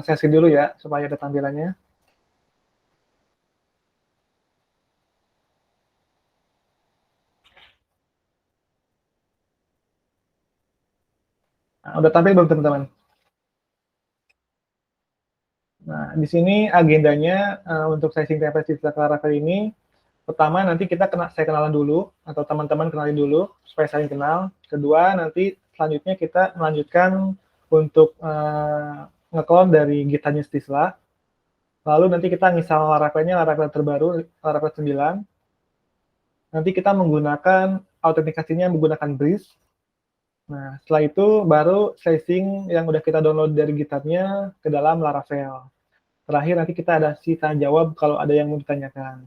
Sesi dulu ya, supaya ada tampilannya. Nah, udah tampil belum teman-teman? Nah, di sini agendanya untuk sesi TPS di Laravel ini, pertama nanti saya kenalan dulu, atau teman-teman kenalin dulu, supaya saling kenal. Kedua, nanti selanjutnya kita melanjutkan untuk nge-clone dari GitHub-nya Stisla. Lalu nanti kita install Laravel-nya, Laravel terbaru, Laravel 9. Nanti kita menggunakan autentikasinya menggunakan Breeze. Nah, setelah itu baru slicing yang udah kita download dari GitHub-nya ke dalam Laravel. Terakhir nanti kita ada tanya jawab kalau ada yang mau ditanyakan.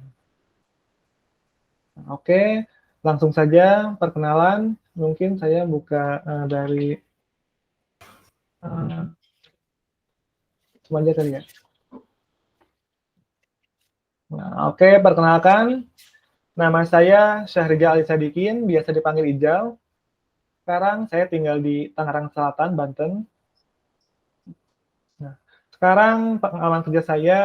Oke, langsung saja perkenalan. Mungkin saya buka dari cuma aja kali ya. Nah, oke, perkenalkan. Nama saya Syahriga Ali Sadikin, biasa dipanggil Ijal. Sekarang saya tinggal di Tangerang Selatan, Banten. Nah, sekarang pengalaman kerja saya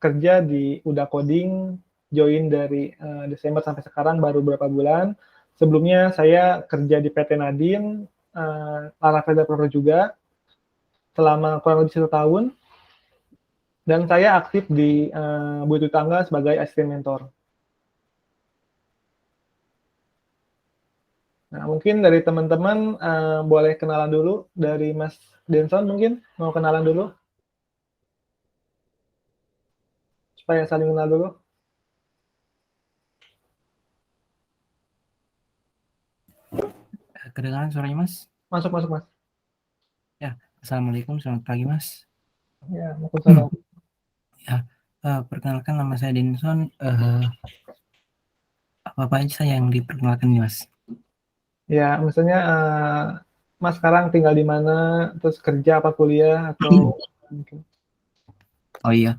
kerja di Uda Coding, join dari Desember sampai sekarang baru beberapa bulan. Sebelumnya saya kerja di PT Nadine, Laravel Developer juga, selama kurang lebih 1 tahun. Dan saya aktif di Budi Tangga sebagai asisten mentor. Nah, mungkin dari teman-teman boleh kenalan dulu. Dari Mas Denson mungkin mau kenalan dulu, supaya saling kenal dulu. Kedengaran suaranya, Mas? Masuk, Mas. Ya, Assalamualaikum, selamat pagi, Mas. Ya, Waalaikumsalam. Ya, perkenalkan nama saya Denson. Apa aja yang diperkenalkan nih, Mas? Ya, misalnya Mas sekarang tinggal di mana, terus kerja apa kuliah, atau mungkin. Oh iya,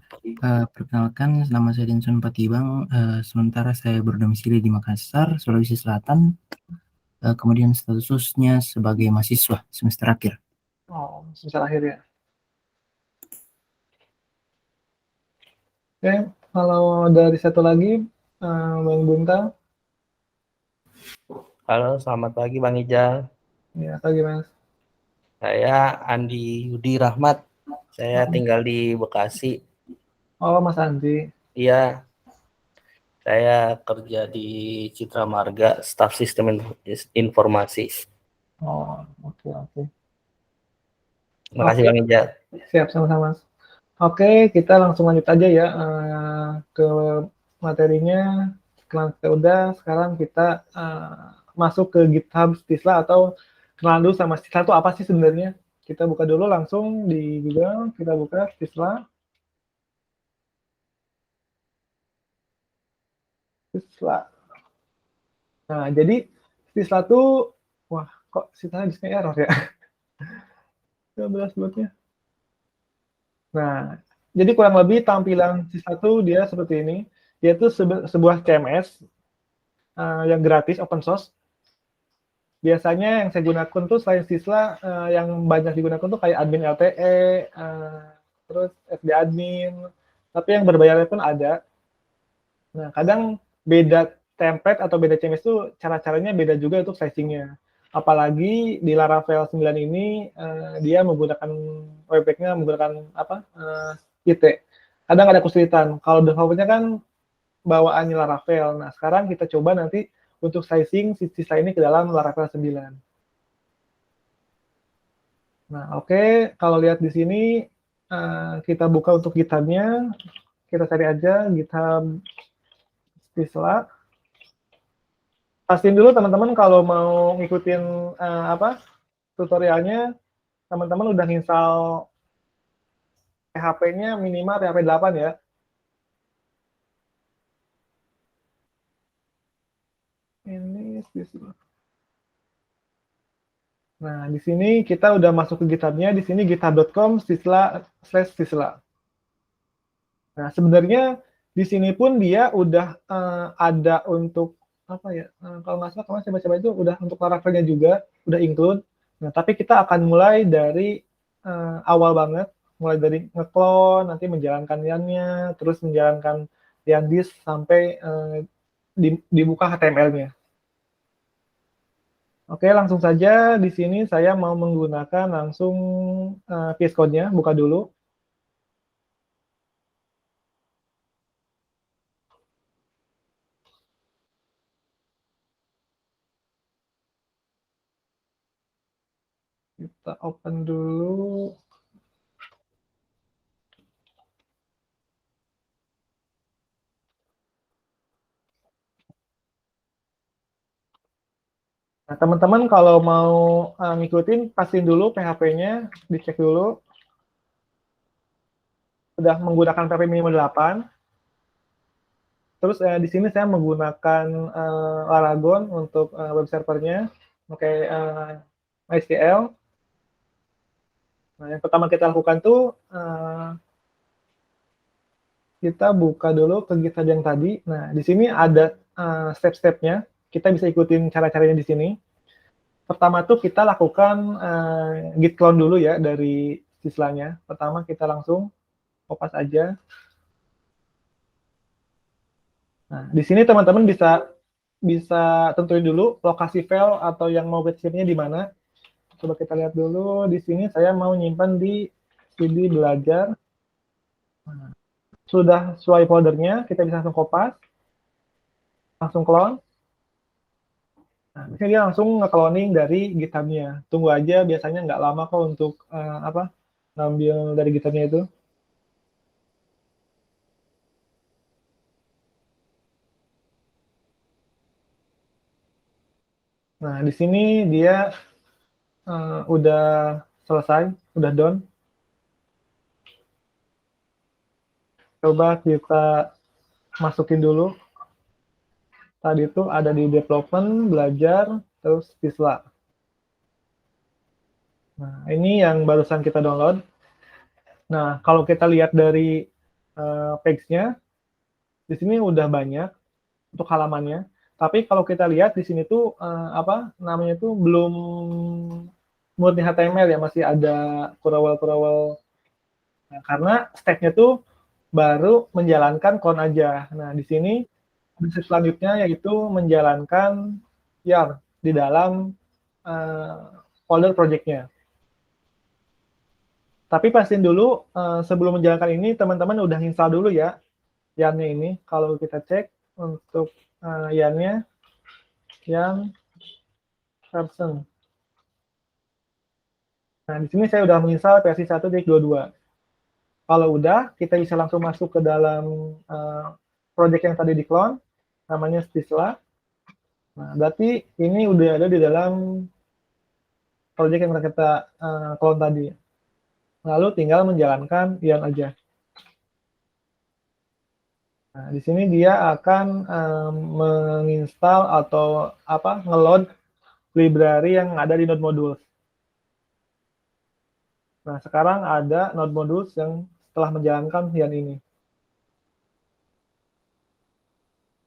perkenalkan nama saya Denson Patibang. Sementara saya berdomisili di Makassar, Sulawesi Selatan. Kemudian statusnya sebagai mahasiswa semester akhir. Oh, semester akhir ya. Oke, kalau dari satu lagi, Bang Bunta. Halo, selamat pagi Bang Ijal. Ya, atau gimana? Saya Andi Yudi Rahmat. Saya tinggal di Bekasi. Oh, Mas Andi. Iya, saya kerja di Citra Marga, staf sistem informasi. Oh, oke. Terima kasih Bang Ijal. Siap, sama-sama. Oke, kita langsung lanjut aja ya ke materinya. Udah, sekarang kita masuk ke GitHub Stisla, atau kenalan dulu sama Stisla itu apa sih sebenarnya. Kita buka dulu langsung di Google, kita buka Stisla. Nah, jadi Stisla itu, wah, kok Stisla di sini error ya? 12 buatnya. Nah, jadi kurang lebih tampilan Stisla itu dia seperti ini. Yaitu sebuah CMS yang gratis, open source. Biasanya yang saya gunakan tuh selain Sysla, yang banyak digunakan tuh kayak admin LTE, terus SD admin, tapi yang berbayarnya pun ada. Nah, kadang beda template atau beda CMS itu cara-caranya beda juga untuk sizingnya. Apalagi di Laravel 9 ini dia menggunakan webpack-nya menggunakan IT. Kadang ada kesulitan. Kalau default-nya kan bawaannya Laravel. Nah, sekarang kita coba nanti untuk sizing sisa ini ke dalam Laravel 9. Nah, oke. Kalau lihat di sini, kita buka untuk GitHub-nya. Kita cari aja GitHub Stisla. Pastiin dulu teman-teman kalau mau ngikutin tutorialnya, teman-teman udah install PHP-nya minimal PHP 8 ya. Ini Stisla. Nah, di sini kita udah masuk ke GitHub-nya. Di sini github.com/stisla. Nah, sebenarnya di sini pun dia udah ada untuk kalau nggak salah kemarin saya baca itu udah untuk Laravelnya juga udah include. Nah, tapi kita akan mulai dari awal banget. mulai dari nge-clone, nanti menjalankan YARN-nya, terus menjalankan YARN disk sampai dibuka HTML-nya. Oke, langsung saja di sini saya mau menggunakan langsung VS Code-nya, buka dulu. Kita open dulu. Nah, teman-teman kalau mau ngikutin, pastiin dulu PHP-nya, dicek dulu. Sudah menggunakan PHP minimal 8. Terus di sini saya menggunakan Laragon untuk web servernya, pakai MySQL. Nah, yang pertama kita lakukan tuh kita buka dulu ke GitHub yang tadi. Nah, di sini ada step-stepnya. Kita bisa ikutin cara-caranya di sini. Pertama tuh kita lakukan git clone dulu ya dari sislanya. Pertama kita langsung kopas aja. Nah, di sini teman-teman bisa tentuin dulu lokasi file atau yang mau website-nya di mana. Coba kita lihat dulu. Di sini saya mau nyimpan di CD belajar. Nah, sudah sesuai foldernya, kita bisa langsung kopas, langsung clone. Nah, di sini dia langsung nge-cloning dari GitHub-nya. Tunggu aja, biasanya nggak lama kok untuk ngambil dari GitHub-nya itu. Nah, di sini dia udah selesai, udah done. Coba kita masukin dulu. Tadi itu ada di development, belajar, terus siswa. Nah, ini yang barusan kita download. Nah, kalau kita lihat dari page-nya, di sini udah banyak untuk halamannya. Tapi kalau kita lihat di sini tuh namanya tuh belum murni HTML ya, masih ada kurawal-kurawal. Nah, karena step-nya tuh baru menjalankan clone aja. Nah, di sini step selanjutnya yaitu menjalankan YARN di dalam folder project-nya. Tapi pastiin dulu sebelum menjalankan ini teman-teman udah install dulu ya YARN-nya ini. Kalau kita cek untuk YARN-nya yang version. Nah, di sini saya udah menginstal versi 1.22. Kalau udah, kita bisa langsung masuk ke dalam project yang tadi di clone, namanya Stisla. Nah, berarti ini udah ada di dalam project yang kita clone tadi. Lalu tinggal menjalankan YARN aja. Nah, di sini dia akan menginstal atau nge-load library yang ada di Node Modules. Nah, sekarang ada Node Modules yang setelah menjalankan YARN ini.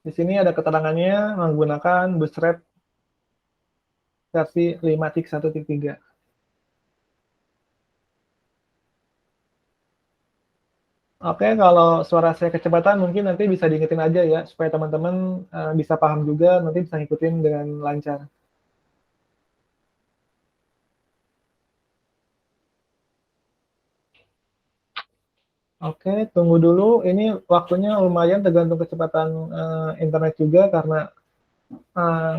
Di sini ada keterangannya menggunakan Bootstrap versi 5.1.3. Oke, kalau suara saya kecepatan mungkin nanti bisa diingetin aja ya, supaya teman-teman bisa paham juga, nanti bisa ngikutin dengan lancar. Oke, tunggu dulu. Ini waktunya lumayan tergantung kecepatan internet juga, karena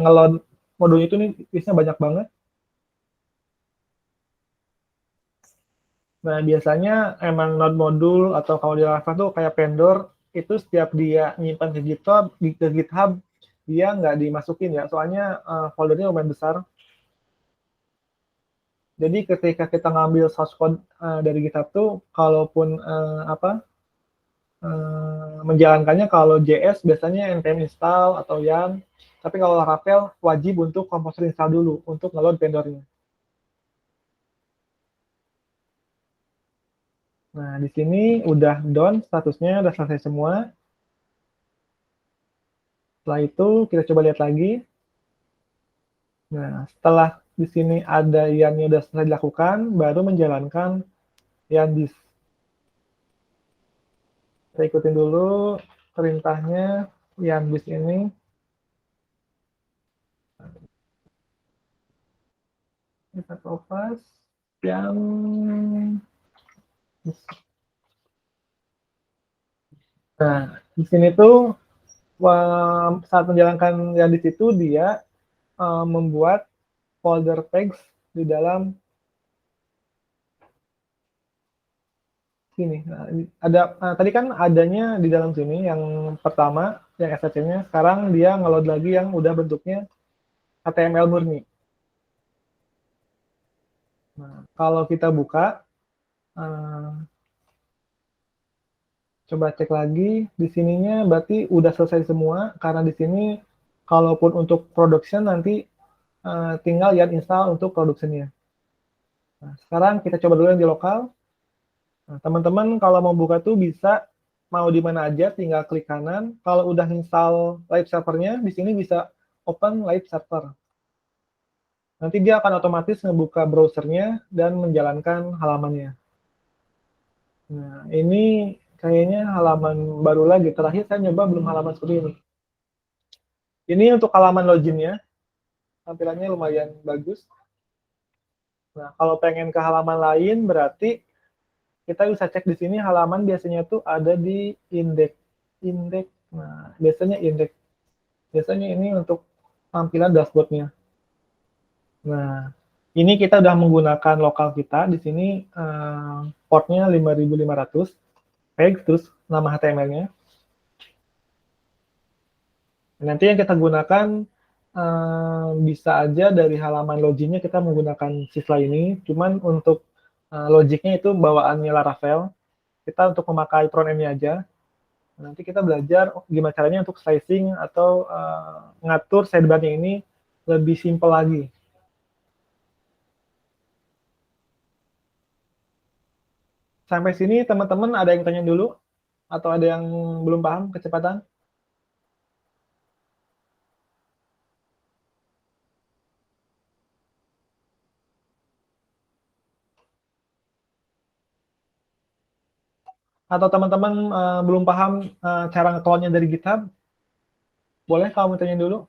nge-load modul itu nih isinya banyak banget. Nah, biasanya emang node modul atau kalau di Laravel tuh kayak vendor, itu setiap dia nyimpan ke GitHub, dia nggak dimasukin ya, soalnya foldernya lumayan besar. Jadi ketika kita ngambil source code dari GitHub tuh, kalaupun menjalankannya, kalau JS biasanya npm install atau YARN, tapi kalau Laravel wajib untuk Composer install dulu untuk nge-load vendornya. Nah, di sini udah done, statusnya udah selesai semua. Setelah itu kita coba lihat lagi. Nah, setelah di sini ada YARN-nya udah selesai dilakukan, baru menjalankan YARN disk. Kita ikutin dulu perintahnya yang bis ini. Kita kopas yang nah di sini tuh saat menjalankan yang di situ dia membuat folder text di dalam sini. Nah, tadi kan adanya di dalam sini yang pertama yang SHC-nya, sekarang dia ngeload lagi yang udah bentuknya HTML murni. Nah, kalau kita buka, coba cek lagi di sininya berarti udah selesai semua karena di sini kalaupun untuk production nanti tinggal yang install untuk produksinya. Nah, sekarang kita coba dulu yang di lokal. Nah, teman-teman kalau mau buka tuh bisa mau di mana aja, tinggal klik kanan. Kalau udah install live servernya, di sini bisa open live server. Nanti dia akan otomatis ngebuka browsernya dan menjalankan halamannya. Nah, ini kayaknya halaman baru lagi. Terakhir saya nyoba belum halaman seperti ini. Ini untuk halaman loginnya. Tampilannya lumayan bagus. Nah, kalau pengen ke halaman lain berarti kita bisa cek di sini halaman biasanya tuh ada di indeks. Nah, biasanya indeks. Biasanya ini untuk tampilan dashboardnya. Nah, ini kita udah menggunakan lokal kita. Di sini portnya 5500 peg, terus nama HTML-nya. Nanti yang kita gunakan bisa aja dari halaman loginnya kita menggunakan sisla ini. Cuman untuk logiknya itu bawaannya Laravel. Kita untuk memakai front end-nya aja. Nanti kita belajar gimana caranya untuk slicing atau ngatur sidebar-nya ini lebih simpel lagi. Sampai sini teman-teman ada yang tanya dulu? Atau ada yang belum paham kecepatan? Atau teman-teman belum paham cara nge-clone-nya dari GitHub? Boleh kamu tanya dulu.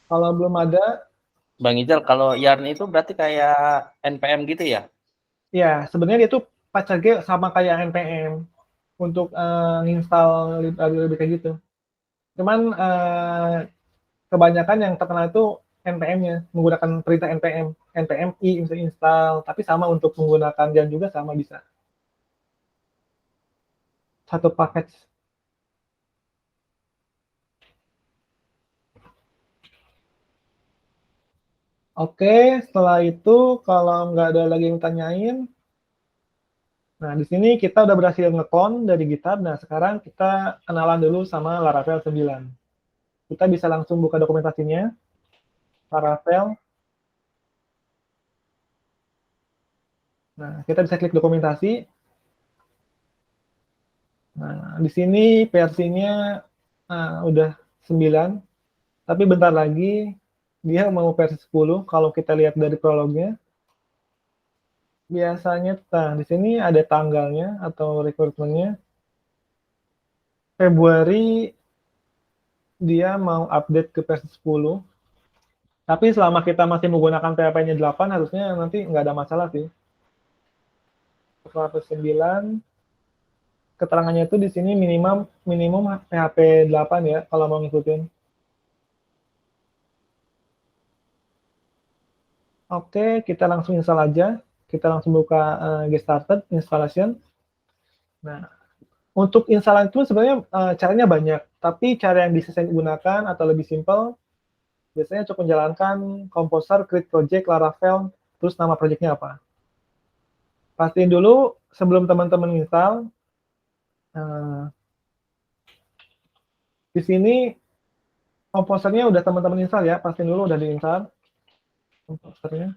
Kalau belum ada, Bang Ijal, kalau Yarn itu berarti kayak NPM gitu ya? ya sebenarnya dia tuh pacarnya sama kayak NPM untuk nginstal lebih kayak gitu. Cuman kebanyakan yang terkenal itu NPM-nya, menggunakan perintah NPM. NPM i bisa install, tapi sama untuk menggunakan Yarn juga sama bisa. Satu package. Oke, setelah itu kalau nggak ada lagi yang tanyain, nah di sini kita udah berhasil nge-clone dari GitHub. Nah sekarang kita kenalan dulu sama Laravel 9. Kita bisa langsung buka dokumentasinya, Laravel. Nah kita bisa klik dokumentasi. Nah di sini versinya udah 9, tapi bentar lagi dia mau versi 10 kalau kita lihat dari prolognya. Biasanya, nah di sini ada tanggalnya atau rekrutmennya. Februari dia mau update ke versi 10. Tapi selama kita masih menggunakan PHP-nya 8, harusnya nanti nggak ada masalah sih. Versi 9, keterangannya itu di sini minimum PHP 8 ya, kalau mau ngikutin. Oke, kita langsung install aja. Kita langsung buka Get Started Installation. Nah, untuk instalan itu sebenarnya caranya banyak, tapi cara yang bisa saya gunakan atau lebih simpel, biasanya cukup menjalankan Composer, Create Project, Laravel, terus nama projectnya apa. Pastiin dulu sebelum teman-teman install, di sini Composernya udah teman-teman install ya, pastiin dulu udah diinstal Composernya.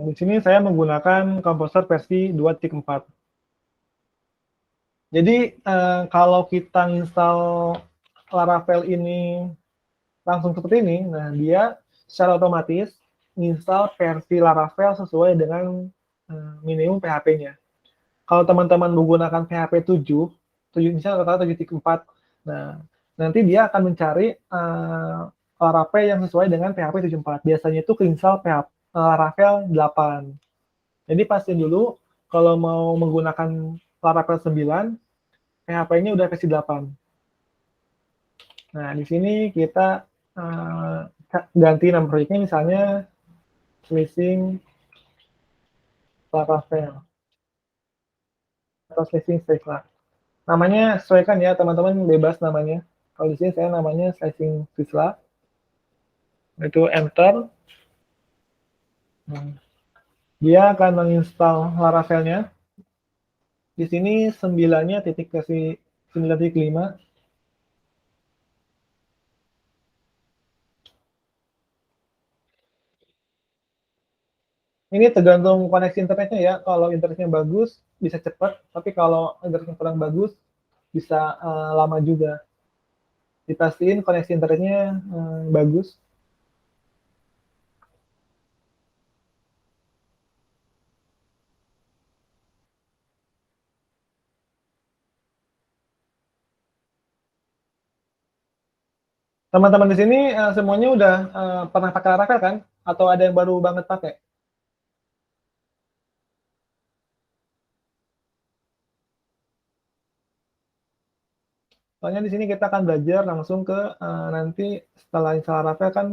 Di sini saya menggunakan Composer versi 2.4. Jadi kalau kita install Laravel ini langsung seperti ini, nah dia secara otomatis install versi Laravel sesuai dengan minimum PHP-nya. Kalau teman-teman menggunakan PHP 7, misalnya rata-rata 7.4, nah nanti dia akan mencari Laravel yang sesuai dengan PHP 7.4. Biasanya itu keinstall Laravel 8. Jadi pastiin dulu kalau mau menggunakan Laravel 9, PHP-nya udah versi 8. Nah, di sini kita ganti nama proyeknya misalnya slicing Laravel atau slicing Stella. Namanya sesuaikan ya, teman-teman bebas namanya. Kalau di sini saya namanya slicing Stella. Itu enter. Dia akan menginstal Laravelnya. Di sini 9-nya titik versi 9.5. Ini tergantung koneksi internetnya ya. Kalau internetnya bagus, bisa cepat. Tapi kalau internetnya kurang bagus, bisa lama juga. Dipastiin koneksi internetnya bagus. Teman-teman di sini semuanya udah pernah pakai Laravel kan? Atau ada yang baru banget pakai? Soalnya di sini kita akan belajar langsung ke nanti setelah install Laravel kan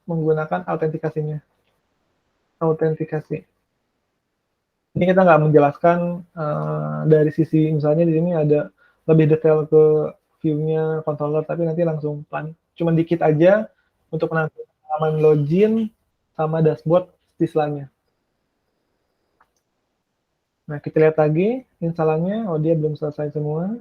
menggunakan autentikasinya. Autentikasi. Ini kita nggak menjelaskan dari sisi misalnya di sini ada lebih detail ke view-nya controller, tapi nanti langsung cuma dikit aja untuk penampilan login sama dashboard istilahnya. Nah, kita lihat lagi instalannya. Oh, dia belum selesai semua.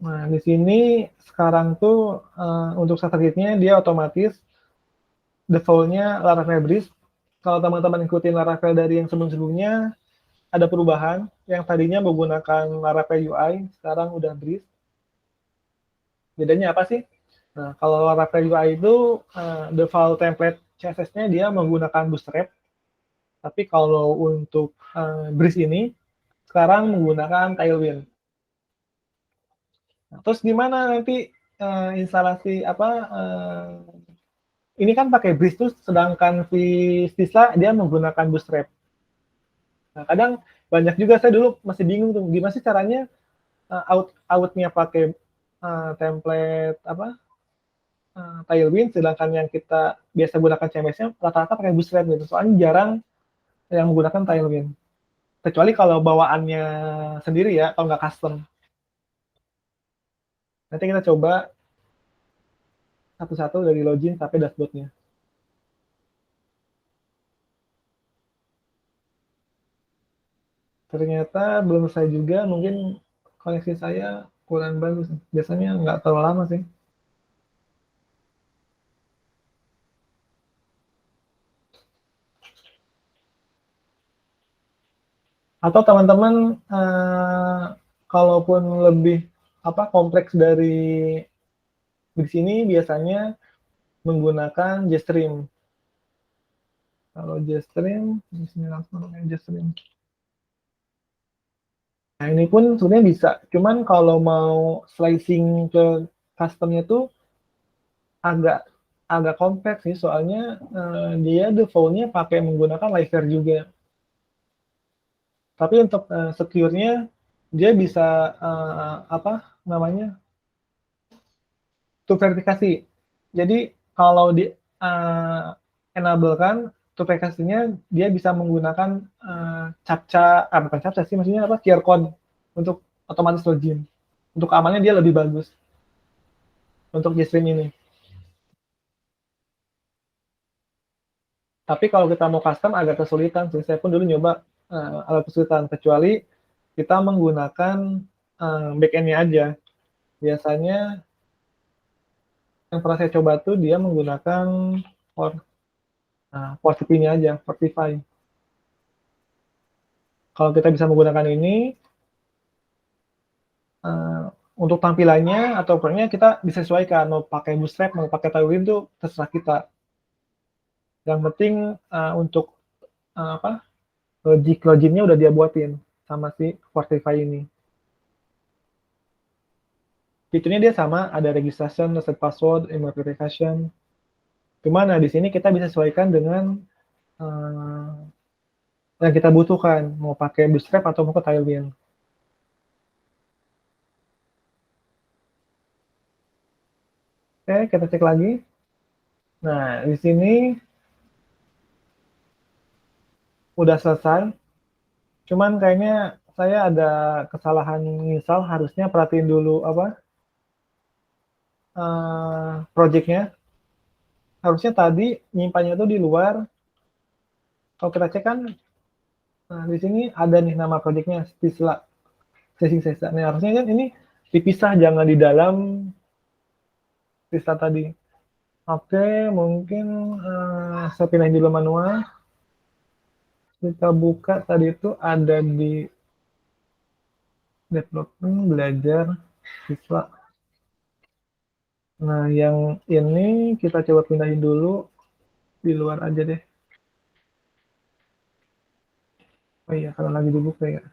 Nah, di sini sekarang tuh untuk starter kit-nya dia otomatis default-nya Laravel Breeze. Kalau teman-teman ikutin Laravel dari yang sebelum-sebelumnya, ada perubahan. Yang tadinya menggunakan Laravel UI, sekarang udah Breeze. Bedanya apa sih? Nah, kalau Laravel UI itu default template CSS-nya dia menggunakan Bootstrap. Tapi kalau untuk Breeze ini, sekarang menggunakan Tailwind. Nah, terus gimana nanti instalasi apa? Ini kan pakai Breeze tuh, sedangkan Vistisla dia menggunakan Bootstrap. Nah, kadang banyak juga saya dulu masih bingung tuh, gimana sih caranya outnya pakai template apa Tailwind, sedangkan yang kita biasa gunakan CMS-nya rata-rata pakai Bootstrap gitu. Soalnya jarang yang menggunakan Tailwind. Kecuali kalau bawaannya sendiri ya, kalau nggak custom. Nanti kita coba satu-satu dari login sampai dashboard-nya. Ternyata belum selesai juga, mungkin koneksi saya kurang bagus. Biasanya nggak terlalu lama sih. Atau teman-teman kalaupun lebih kompleks dari di sini biasanya menggunakan JStream. Kalau JStream, di sini langsung JStream. Nah, ini pun sebenarnya bisa. Cuman kalau mau slicing ke customnya tuh agak kompleks sih, soalnya dia default-nya pakai menggunakan Livewire juga. Tapi untuk secure-nya dia bisa two verifikasi. Jadi kalau di enable kan two verifikasinya, dia bisa menggunakan captcha, bukan captcha sih, maksudnya QR code untuk otomatis login. Untuk keamanannya dia lebih bagus untuk JStream ini. Tapi kalau kita mau custom agak kesulitan sih. Saya pun dulu nyoba agak kesulitan, kecuali kita menggunakan backend-nya aja. Biasanya yang pernah saya coba tuh dia menggunakan Fortify-nya aja, Fortify. Kalau kita bisa menggunakan ini, untuk tampilannya atau ukurannya kita disesuaikan, mau pakai bootstrap, mau pakai Tailwind itu terserah kita. Yang penting untuk loginnya udah dia buatin sama si Fortify ini. Fiturnya dia sama, ada registration, reset password, email verification. Cuman di sini kita bisa sesuaikan dengan yang kita butuhkan, mau pakai bootstrap atau mau ke Tailwind. Oke, kita cek lagi. Nah, di sini udah selesai. Cuman kayaknya saya ada kesalahan misal, harusnya perhatiin dulu projectnya. Harusnya tadi nyimpannya tuh di luar. Kalau kita cek kan, nah di sini ada nih nama projectnya, Stisla. Sesa. Nah, harusnya kan ini dipisah, jangan di dalam Stisla tadi. Oke, mungkin saya pindahin dulu manual. Kita buka tadi itu ada di development, belajar, siswa. Nah, yang ini kita coba pindahin dulu di luar aja deh. Oh iya, kalau lagi dibuka ya.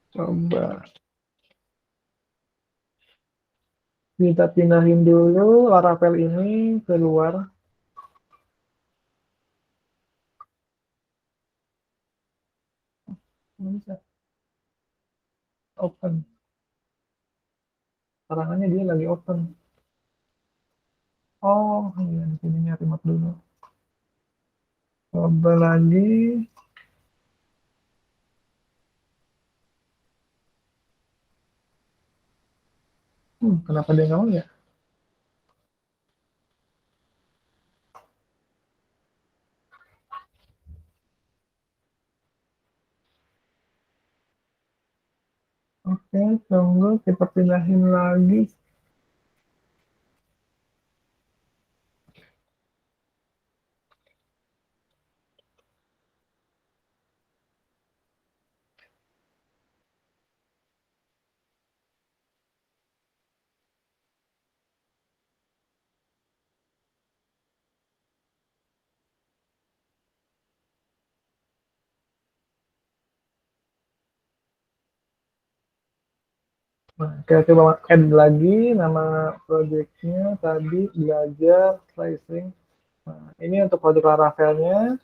Coba kita pindahin dulu Laravel ini keluar. Bisa open. Serangannya dia lagi open. Oh iya, di sini remote dulu. Coba lagi. Kenapa dia nggak mau ya? Oke, tunggu kita pindahin lagi. Nah, kita coba add lagi nama projectnya tadi belajar tracing. Nah, ini untuk produk Laravelnya.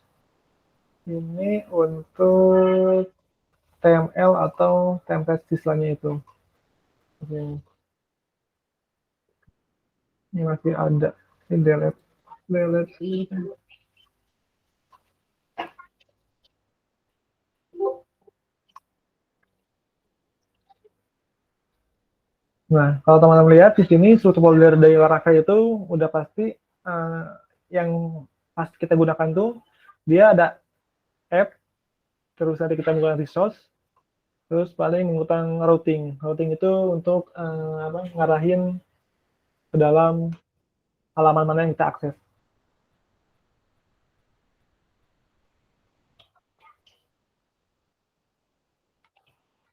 Ini untuk TML atau template sisanya itu. Oke. Ini masih ada. Ini delete. Delete. Nah, kalau teman-teman lihat di sini struktur folder dari Laravel itu udah pasti yang pas kita gunakan tuh dia ada app, terus ada kita menggunakan resource, terus paling menggunakan routing. Routing itu untuk ngarahin ke dalam halaman mana yang kita akses.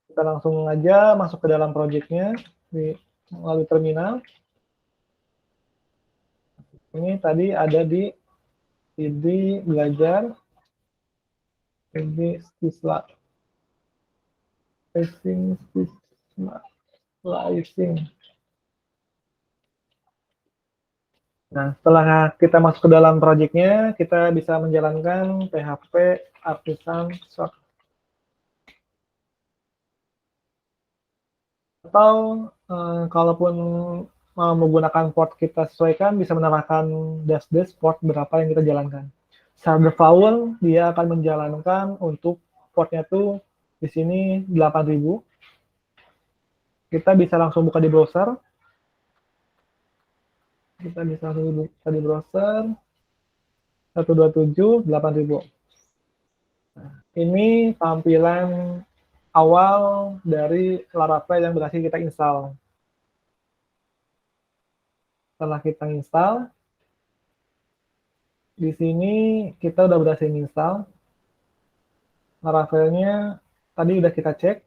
Kita langsung aja masuk ke dalam projectnya melalui terminal. Ini tadi ada di id belajar, id siswa, siswa, slicing. Nah, setelah kita masuk ke dalam projectnya, kita bisa menjalankan PHP Artisan Shop. Atau kalaupun mau menggunakan port kita sesuaikan, bisa menambahkan dash port berapa yang kita jalankan. Secara default, dia akan menjalankan untuk portnya tuh di sini 8000. Kita bisa langsung buka di browser. Kita bisa buka di browser 127 8000. Nah, ini tampilan awal dari Laravel yang berhasil kita install. Setelah kita install, di sini kita udah berhasil install Laravelnya tadi udah kita cek.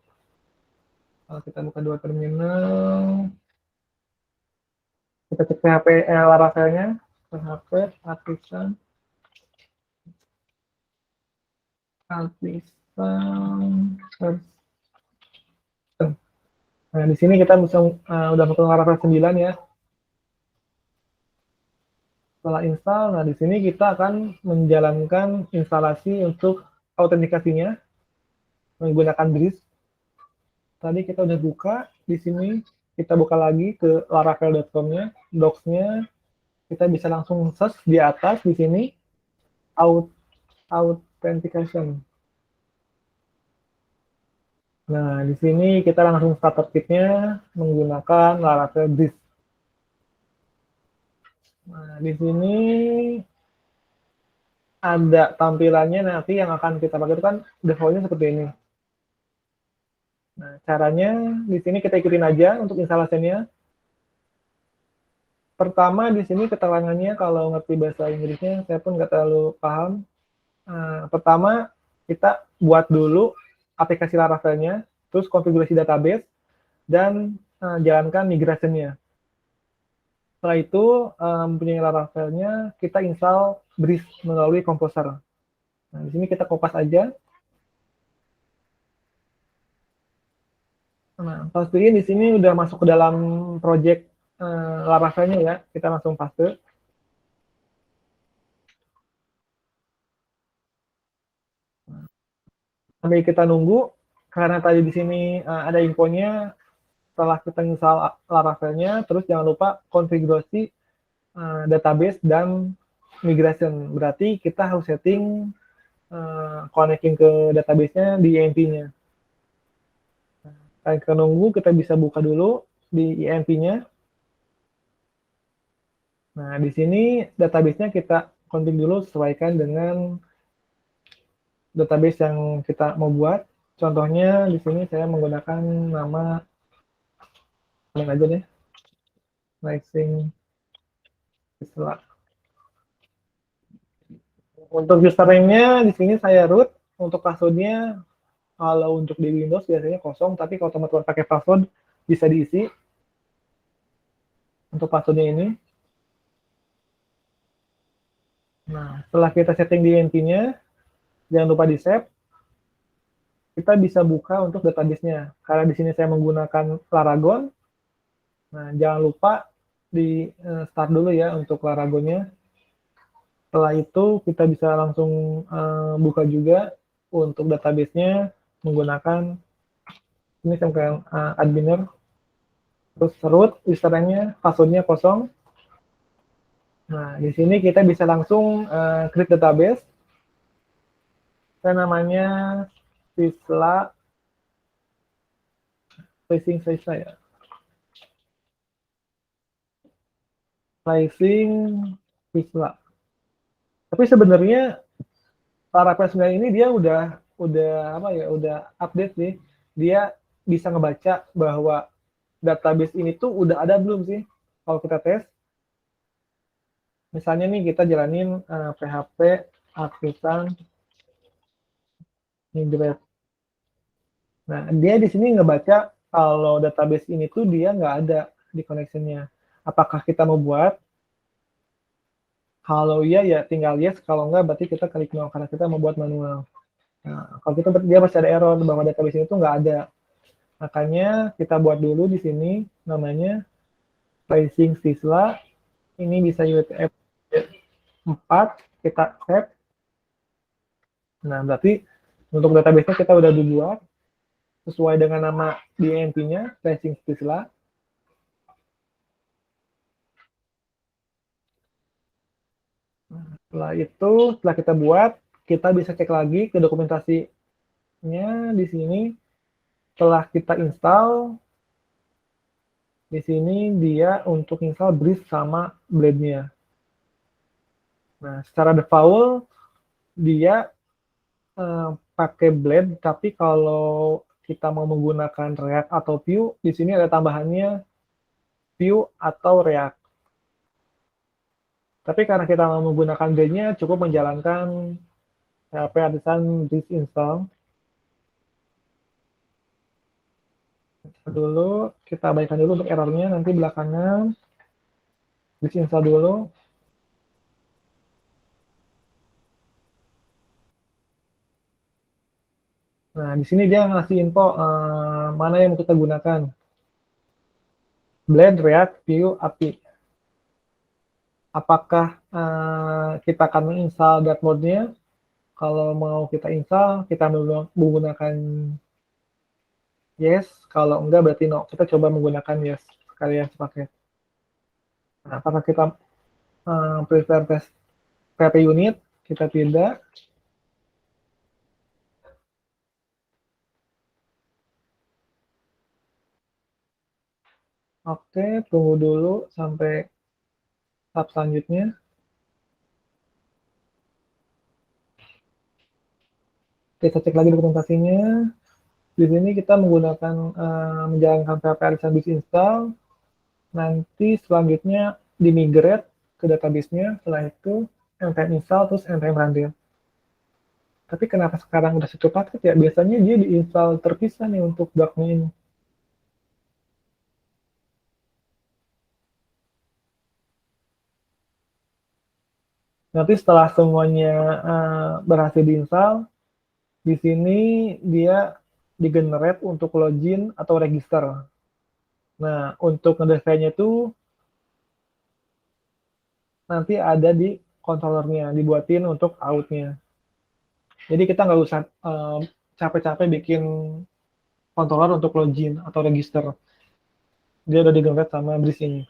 Kalau kita buka dua terminal, kita cek PHP Laravelnya, PHP artisan. Nah, di sini kita bisa udah pakai Laravel 9 ya. Setelah install, nah di sini kita akan menjalankan instalasi untuk autentikasinya menggunakan Breeze. Tadi kita udah buka, di sini kita buka lagi ke laravel.com-nya, docs-nya, kita bisa langsung search di atas di sini authentication. Nah, di sini kita langsung starter kit-nya menggunakan Laravel Breeze. Nah, di sini ada tampilannya nanti yang akan kita pakai itu kan default-nya seperti ini. Nah, caranya di sini kita ikutin aja untuk instalasinya. Pertama di sini keterangannya kalau ngerti bahasa Inggrisnya saya pun nggak terlalu paham. Pertama kita buat dulu aplikasi Laravelnya, terus konfigurasi database dan jalankan migrasinya. Setelah itu mempunyai Laravelnya kita install Breeze melalui Composer. Nah, di sini kita kopas aja. Nah, pastiin di sini udah masuk ke dalam project Laravelnya ya. Kita langsung paste. Sambil kita nunggu, karena tadi di sini ada infonya setelah kita install Laravelnya, terus jangan lupa konfigurasi database dan migration. Berarti kita harus setting connecting ke database-nya di EMP-nya. Kita nunggu, kita bisa buka dulu di EMP-nya. Nah, di sini database-nya kita config dulu sesuaikan dengan database yang kita mau buat. Contohnya di sini saya menggunakan nama kalian aja deh. Rising Isla. Untuk username-nya di sini saya root. Untuk password-nya kalau untuk di Windows biasanya kosong, tapi kalau teman-teman pakai password bisa diisi. Untuk password-nya ini. Nah, setelah kita setting di EMP-nya, jangan lupa di save. Kita bisa buka untuk database-nya. Karena di sini saya menggunakan Laragon. Nah, jangan lupa di start dulu ya untuk Laragonnya. Setelah itu kita bisa langsung buka juga untuk database-nya menggunakan ini saya adminer. Terus root username-nya, password-nya kosong. Nah, di sini kita bisa langsung create database. Saya namanya Sisla Rising saya. Rising Sisla. Tapi sebenarnya Laravel 9 ini dia udah apa ya, udah update nih. Dia bisa ngebaca bahwa database ini tuh udah ada belum sih kalau kita tes. Misalnya nih kita jalanin PHP artisan migrate. Nah, dia di sini ngebaca kalau database ini tuh dia nggak ada di connection-nya. Apakah kita mau buat? Kalau iya ya tinggal yes, kalau enggak berarti kita klik no karena kita mau buat manual. Nah, kalau kita dia pasti ada error bahwa database itu nggak ada. Makanya kita buat dulu di sini namanya Rising Sisla. Ini bisa UTF-4, kita save. Nah, berarti untuk database-nya kita udah dibuat sesuai dengan nama di EMP-nya, Rising Sisla. Setelah itu, setelah kita buat, kita bisa cek lagi ke dokumentasinya di sini. Setelah kita install, di sini dia untuk install Breeze sama Blade-nya. Nah, secara default, dia pakai Blade, tapi kalau kita mau menggunakan React atau Vue, di sini ada tambahannya Vue atau React. Tapi karena kita mau menggunakan Blade-nya, cukup menjalankan PHP Artisan Breeze install. Dulu kita abaikan dulu untuk errornya, nanti belakangan disinstall dulu. Nah, di sini dia ngasih info mana yang kita gunakan. Blend, React, Vue, API. Apakah kita akan menginstal dark mode-nya? Kalau mau kita install, kita menggunakan yes. Kalau enggak berarti no. Kita coba menggunakan yes sekalian sepaket. Nah, apakah kita prefer tes PHP unit? Kita tidak. Oke, tunggu dulu sampai tahap selanjutnya. Kita cek lagi dokumentasinya. Di sini kita menggunakan menjalankan PHP Artisan Base install. Nanti selanjutnya dimigrate ke database-nya. Setelah itu npm install terus npm run. Tapi kenapa sekarang udah satu paket ya? Biasanya dia diinstal terpisah nih untuk darknya ini. Nanti setelah semuanya berhasil diinstal, di sini dia digenerate untuk login atau register. Nah, untuk ngedesainnya itu nanti ada di controllernya, dibuatin untuk outnya. Jadi kita nggak usah capek-capek bikin controller untuk login atau register. Dia udah digenerate sama Breeze ini.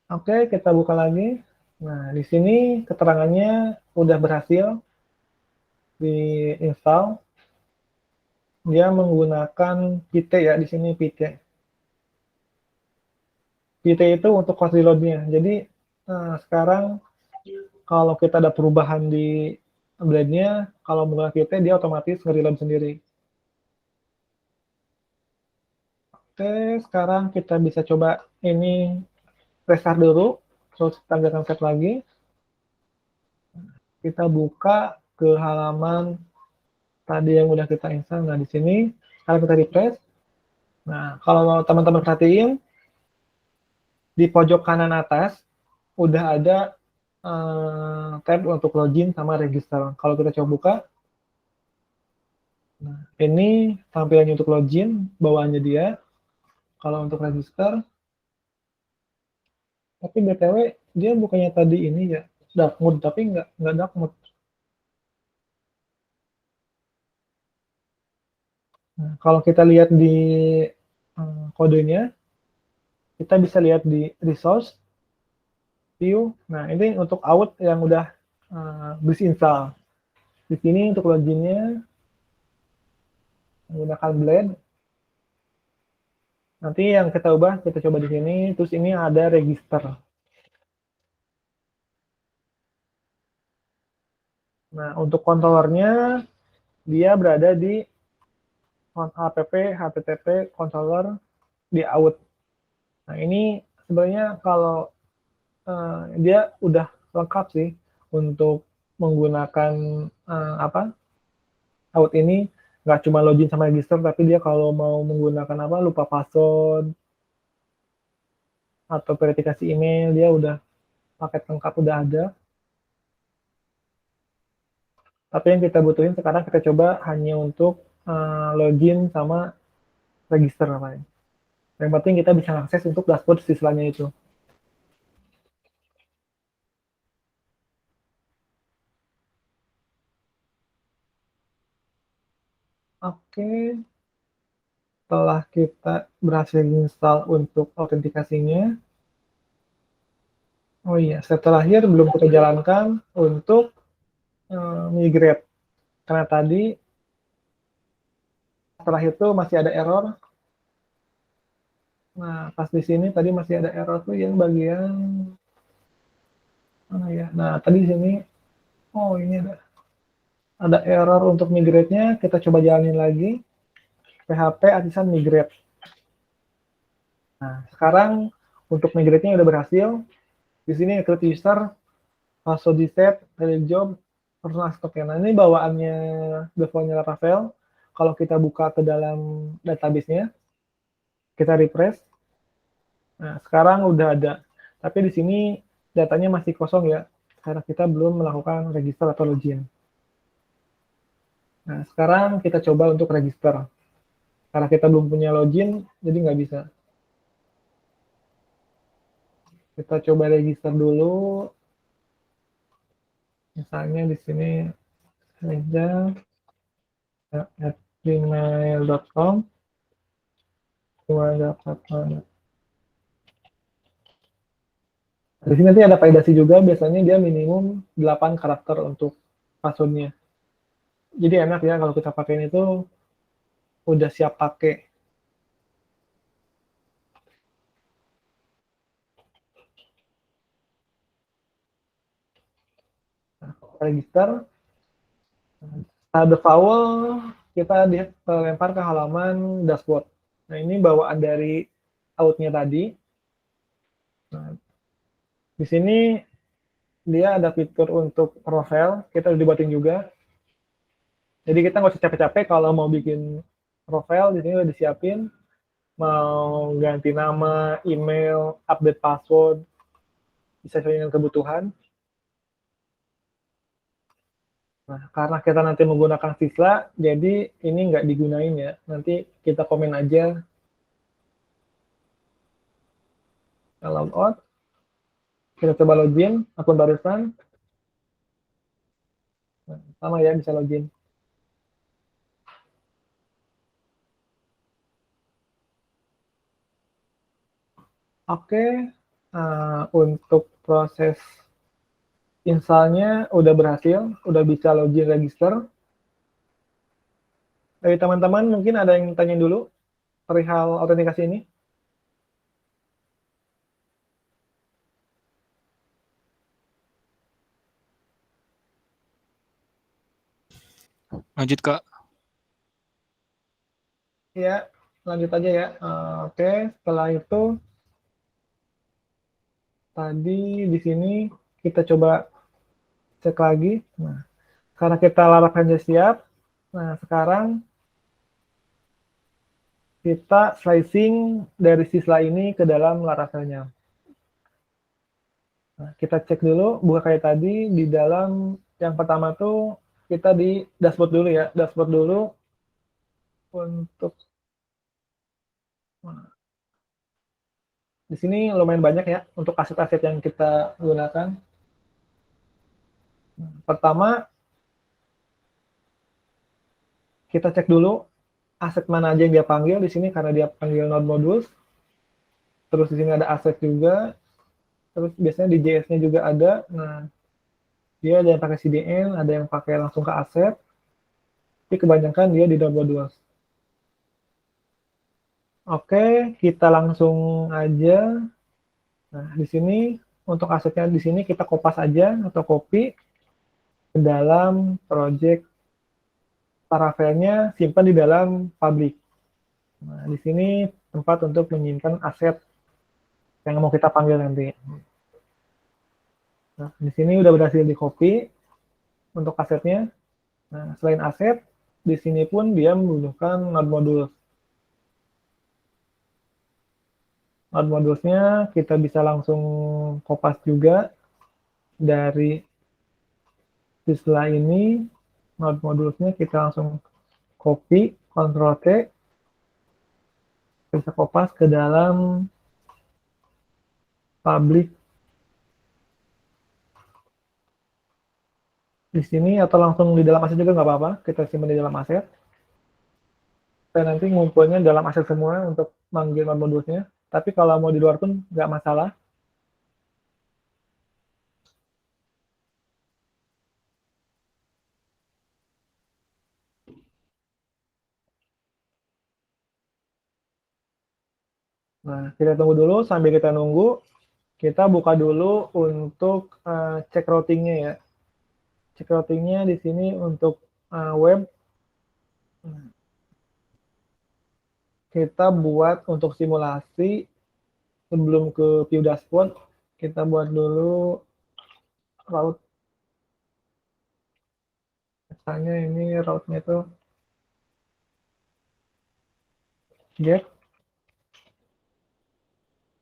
Oke, kita buka lagi. Nah, di sini keterangannya udah berhasil diinstal. Dia menggunakan Pite ya, di sini Pite. Pite itu untuk cost reload-nya. Jadi sekarang kalau kita ada perubahan di blade-nya, kalau menggunakan Pite dia otomatis nge-reload sendiri. Oke, sekarang kita bisa coba ini restart dulu, terus kita akan set lagi. Kita buka ke halaman tadi yang udah kita install. Nah, di sini kalau kita refresh, nah kalau teman-teman perhatiin di pojok kanan atas udah ada tab untuk login sama register. Kalau kita coba buka, nah ini tampilannya untuk login, bawaannya dia. Kalau untuk register, tapi BTW dia bukannya tadi ini ya dark mode, tapi nggak dark mode. Nah, kalau kita lihat di kodenya, kita bisa lihat di resource, view. Nah, ini untuk out yang udah Breeze install. Di sini untuk loginnya menggunakan blend. Nanti yang kita ubah, kita coba di sini. Terus ini ada register. Nah, untuk controllernya, dia berada di app http controller di out. Nah, ini sebenarnya kalau dia udah lengkap sih untuk menggunakan out ini. Nggak cuma login sama register, tapi dia kalau mau menggunakan lupa password atau verifikasi email, dia udah paket lengkap udah ada. Tapi yang kita butuhin sekarang kita coba hanya untuk login sama register namanya. Yang penting kita bisa akses untuk dashboard sisanya itu. Oke, setelah kita berhasil install untuk autentikasinya, oh iya, step terakhir belum kita jalankan untuk migrate. Karena tadi setelah itu masih ada error. Nah, pas di sini tadi masih ada error tuh yang bagian mana ya? Nah, tadi di sini, oh ini ada error untuk migrate-nya. Kita coba jalanin lagi. PHP Artisan migrate. Nah, sekarang untuk migrate-nya udah berhasil. Di sini create user, password di set, daily job, personal stock. Nah, ini bawaannya defaultnya Laravel. Kalau kita buka ke dalam database-nya, kita refresh. Nah, sekarang udah ada. Tapi di sini datanya masih kosong ya, karena kita belum melakukan register atau login. Nah, sekarang kita coba untuk register. Karena kita belum punya login, jadi nggak bisa. Kita coba register dulu. Misalnya di sini saja @gmail.com. Di sini nanti ada validasi juga, biasanya dia minimum 8 karakter untuk passwordnya. Jadi enak ya kalau kita pakai itu udah siap pakai. Nah, register, ada vowel, kita dilempar ke halaman dashboard. Nah, ini bawaan dari outnya tadi. Nah, di sini dia ada fitur untuk profile, kita udah dibuatin juga. Jadi kita nggak usah capek-capek kalau mau bikin profile, di sini udah disiapin. Mau ganti nama, email, update password, bisa sesuai dengan kebutuhan. Nah, karena kita nanti menggunakan Sysla, jadi ini nggak digunain ya. Nanti kita komen aja. Kita log out. Kita coba login akun barusan. Nah, sama ya, bisa login. Oke, untuk proses installnya udah berhasil, udah bisa login register. Dari teman-teman mungkin ada yang tanya dulu perihal autentikasi ini. Lanjut, Kak. Ya, lanjut aja ya. Oke, setelah itu tadi di sini kita coba cek lagi. Nah, karena kita Laravelnya siap, nah sekarang kita slicing dari Sysla ini ke dalam Laravelnya. Nah, kita cek dulu, buka kayak tadi, di dalam yang pertama tuh kita di dashboard dulu ya. Dashboard dulu untuk, nah, di sini lumayan banyak ya untuk aset-aset yang kita gunakan. Nah, pertama, kita cek dulu aset mana aja yang dia panggil di sini karena dia panggil node modules. Terus di sini ada aset juga. Terus biasanya di JS-nya juga ada. Nah, dia ada yang pakai CDN, ada yang pakai langsung ke aset. Tapi kebanyakan dia di node modules. Oke, kita langsung aja. Nah, di sini untuk asetnya di sini kita kopas aja atau copy ke dalam project Laravelnya, simpan di dalam public. Nah, di sini tempat untuk menyimpan aset yang mau kita panggil nanti. Nah, di sini udah berhasil di copy untuk asetnya. Nah, selain aset, di sini pun dia membutuhkan node modules. Node modulesnya kita bisa langsung kopas juga dari Sysla ini. Node modulesnya kita langsung copy, Ctrl T, bisa kopas ke dalam public di sini atau langsung di dalam aset juga nggak apa-apa, kita simpan di dalam aset. Dan nanti ngumpulnya dalam aset semua untuk manggil node modulesnya. Tapi kalau mau di luar pun nggak masalah. Nah, kita tunggu dulu, sambil kita nunggu, kita buka dulu untuk cek routingnya ya. Cek routingnya di sini untuk web. Kita buat untuk simulasi, sebelum ke view dashboard, kita buat dulu route. Misalnya ini route-nya itu get,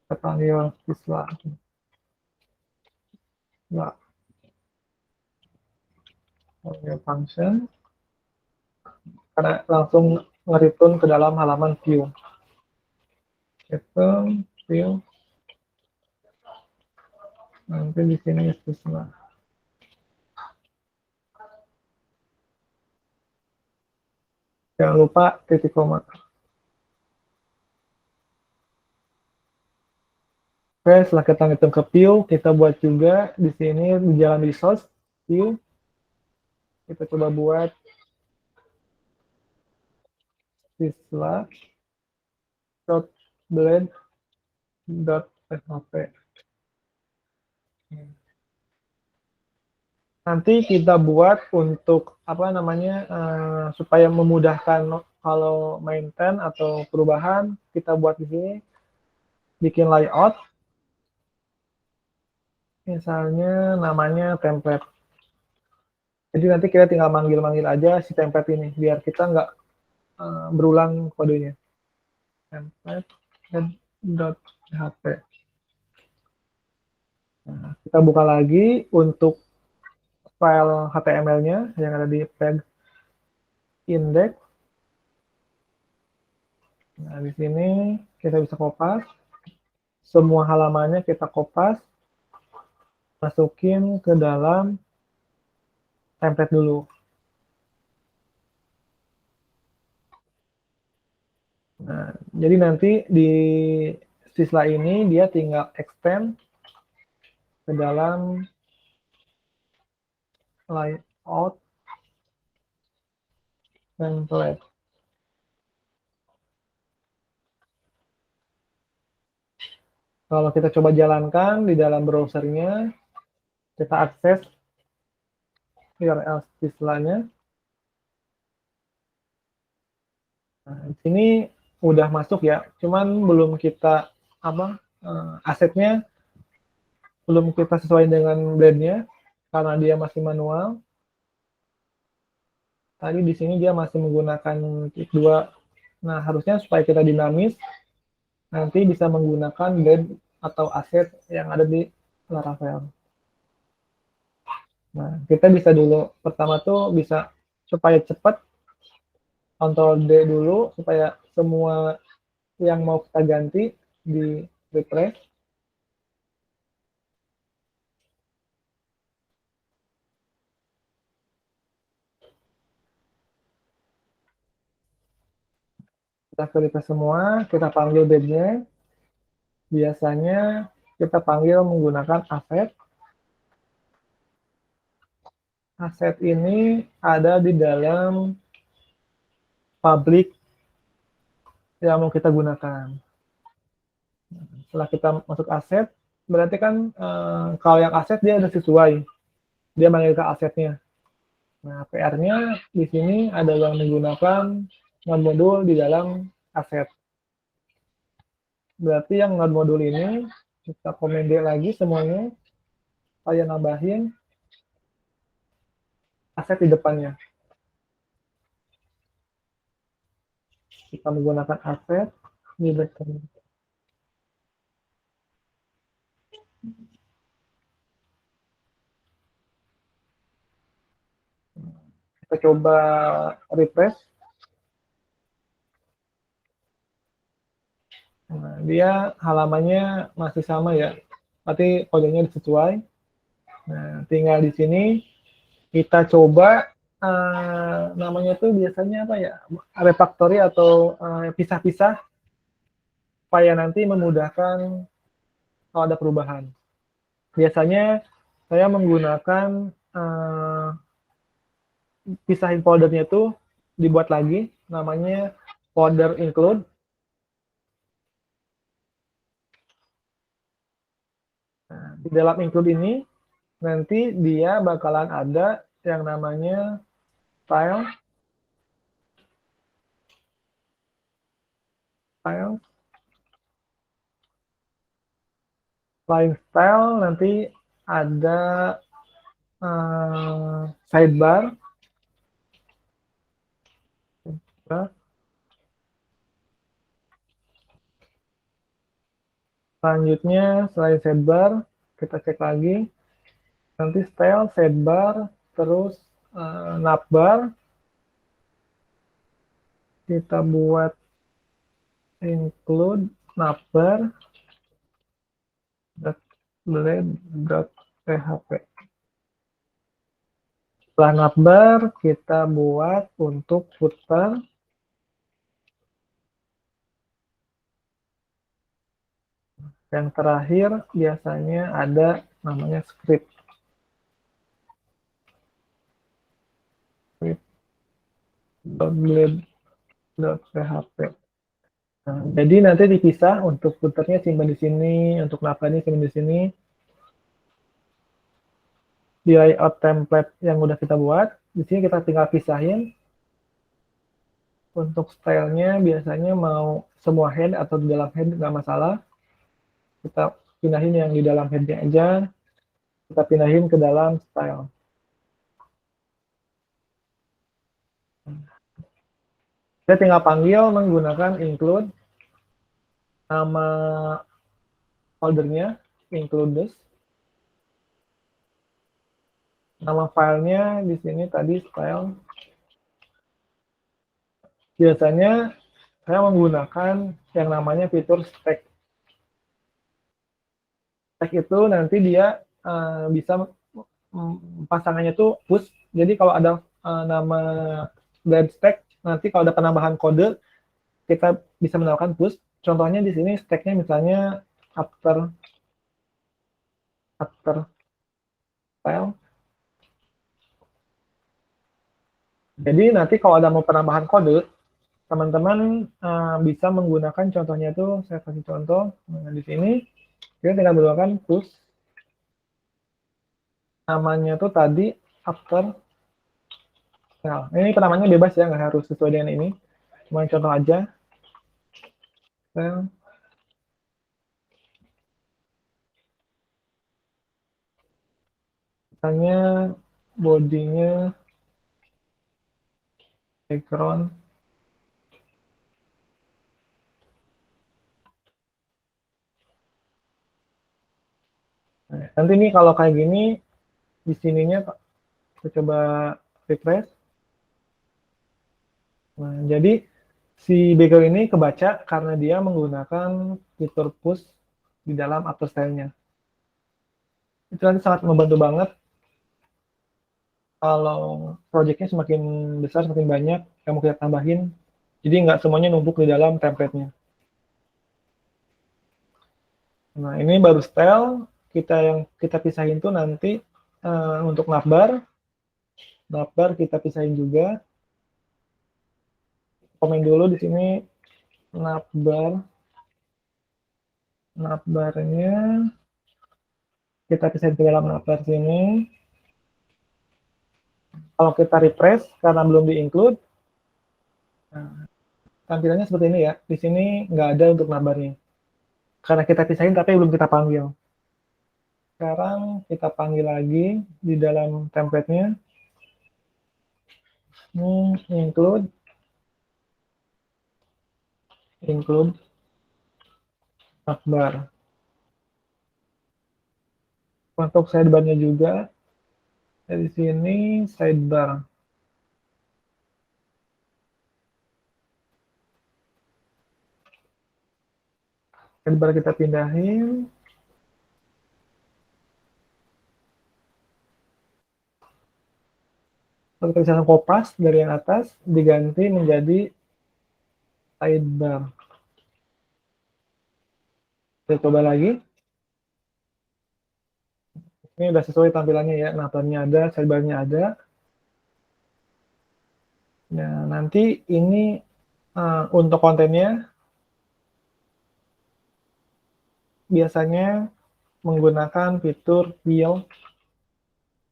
kita panggil siswa. Nah, panggil function, karena langsung nge-return ke dalam halaman view. Return view. Nanti di sini siswa. Jangan lupa titik koma. Oke, setelah kita ngitung ke view, kita buat juga di sini di jalan resource view. Kita coba buat siswa dot blend dot php. Nanti kita buat untuk apa namanya supaya memudahkan kalau maintain atau perubahan, kita buat di sini bikin layout. Misalnya namanya template. Jadi nanti kita tinggal manggil-manggil aja si template ini biar kita nggak berulang kodenya. Template.php. Nah, kita buka lagi untuk file HTML-nya yang ada di page index. Nah, di sini kita bisa kopas. Semua halamannya kita kopas. Masukin ke dalam template dulu. Nah, jadi nanti di siswa ini dia tinggal extend ke dalam layout template. Kalau kita coba jalankan di dalam browsernya, kita akses URL siswanya. Nah, di sini udah masuk ya, cuman belum kita asetnya belum kita sesuai dengan blend-nya karena dia masih manual. Tadi di sini dia masih menggunakan klik 2. Nah, harusnya supaya kita dinamis, nanti bisa menggunakan blend atau aset yang ada di Laravel. Nah, kita bisa dulu, pertama tuh bisa supaya cepat, Ctrl D dulu, supaya semua yang mau kita ganti di refresh. Kita verify semua, kita panggil bed-nya. Biasanya kita panggil menggunakan aset. Aset ini ada di dalam public yang mau kita gunakan. Setelah kita masuk aset, berarti kan kalau yang aset dia udah sesuai. Dia manggil ke asetnya. Nah, PR-nya di sini adalah menggunakan node modul di dalam aset. Berarti yang node modul ini kita komen D lagi semuanya, saya nambahin aset di depannya. Kita menggunakan aset di depan. Kita coba refresh. Nah, dia halamannya masih sama ya, berarti kodenya sesuai. Nah, tinggal di sini kita coba namanya tuh biasanya apa ya, refactory atau pisah-pisah supaya nanti memudahkan kalau ada perubahan. Biasanya saya menggunakan pisahin foldernya itu dibuat lagi, namanya folder include. Nah, di dalam include ini nanti dia bakalan ada yang namanya file style, nanti ada sidebar. Nah, selanjutnya selain sidebar, kita cek lagi. Nanti style, sidebar, terus navbar. Kita buat include navbar blade.php. Setelah navbar, kita buat untuk footer. Yang terakhir biasanya ada namanya script. Blade.php. Nah, jadi nanti dipisah untuk footernya simpan di sini, untuk navbarnya simpan di sini. Di layout template yang udah kita buat, di sini kita tinggal pisahin. Untuk stylenya biasanya mau semua head atau di dalam head nggak masalah. Kita pindahin yang di dalam headnya aja. Kita pindahin ke dalam style. Kita tinggal panggil menggunakan include nama foldernya, include this. Nama filenya di sini tadi style. Biasanya saya menggunakan yang namanya fitur stack. Stack itu nanti dia bisa pasangannya tuh push. Jadi kalau ada nama blade stack, nanti kalau ada penambahan kode, kita bisa menawarkan push. Contohnya di sini stacknya misalnya after style. Jadi nanti kalau ada mau penambahan kode, teman-teman bisa menggunakan contohnya itu, saya kasih contoh di sini, kita tinggal menggunakan push. Namanya tuh tadi after. Nah, ini penamanya bebas ya, nggak harus sesuai dengan ini. Cuma contoh aja. Misalnya bodinya background. Nah, nanti nih kalau kayak gini, di sininya kita coba refresh. Nah, jadi si background ini kebaca karena dia menggunakan fitur push di dalam after style-nya. Itu nanti sangat membantu banget kalau projectnya semakin besar, semakin banyak yang mau kita tambahin. Jadi nggak semuanya numpuk di dalam template-nya. Nah, ini baru style. Yang kita pisahin tuh nanti untuk navbar. Navbar kita pisahin juga. Komen dulu di sini navbar. Navbarnya kita pisahin ke dalam navbar sini. Kalau kita refresh karena belum di-include, nah, tampilannya seperti ini ya. Di sini nggak ada untuk navbarnya. Karena kita pisahin tapi belum kita panggil. Sekarang kita panggil lagi di dalam template-nya. Include navbar. Untuk sidebar-nya juga dari sini sidebar. Sidebar kita pindahin. Kita bisa kopas dari yang atas diganti menjadi sidebar. Kita coba lagi. Ini udah sesuai tampilannya ya, navbarnya ada, sidebarnya ada. Nah, nanti ini untuk kontennya biasanya menggunakan fitur build.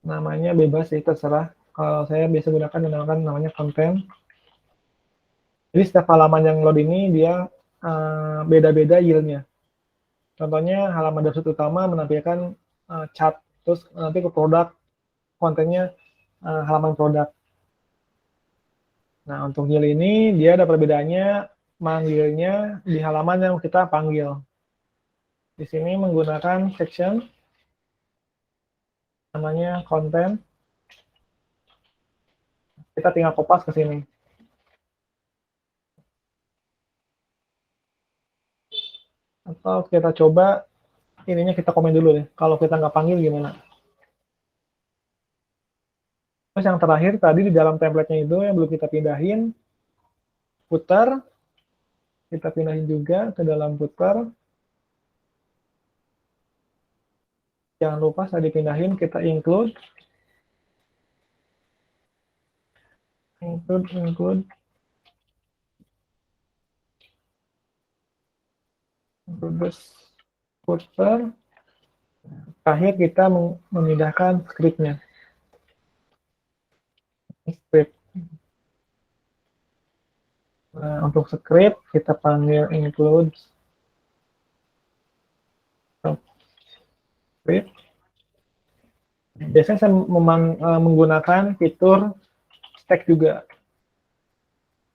Namanya bebas sih, terserah. Kalau saya biasa gunakan namanya konten. Jadi setiap halaman yang load ini dia beda-beda yield-nya. Contohnya halaman dashboard utama menampilkan chart, terus nanti ke produk, kontennya halaman produk. Nah, untuk Gil ini dia ada perbedaannya manggilnya di halaman yang kita panggil. Di sini menggunakan section namanya content. Kita tinggal kopas ke sini. Atau kita coba ininya kita komen dulu deh. Kalau kita nggak panggil gimana? Terus yang terakhir tadi di dalam template-nya itu yang belum kita pindahin, footer. Kita pindahin juga ke dalam footer. Jangan lupa saat dipindahin kita include. Include this footer. Terakhir kita memindahkan script-nya. Script. Nah, untuk script kita panggil include script. Biasanya saya menggunakan fitur stack juga.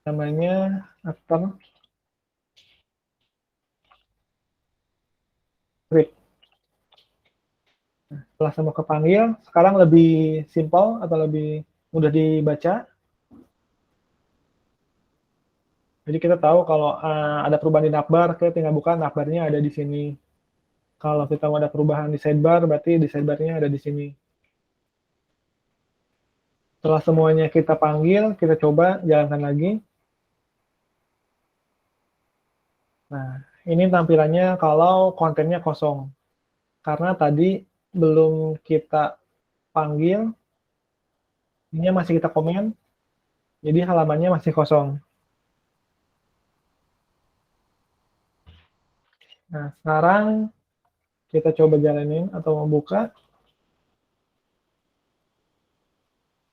Namanya after script. Setelah semua kepanggil, sekarang lebih simple atau lebih mudah dibaca. Jadi kita tahu kalau ada perubahan di navbar, kita tinggal buka navbarnya ada di sini. Kalau kita mau ada perubahan di sidebar, berarti di sidebarnya ada di sini. Setelah semuanya kita panggil, kita coba jalankan lagi. Nah, ini tampilannya kalau kontennya kosong. Karena tadi belum kita panggil, ini masih kita komen, jadi halamannya masih kosong. Nah, sekarang kita coba jalanin atau membuka.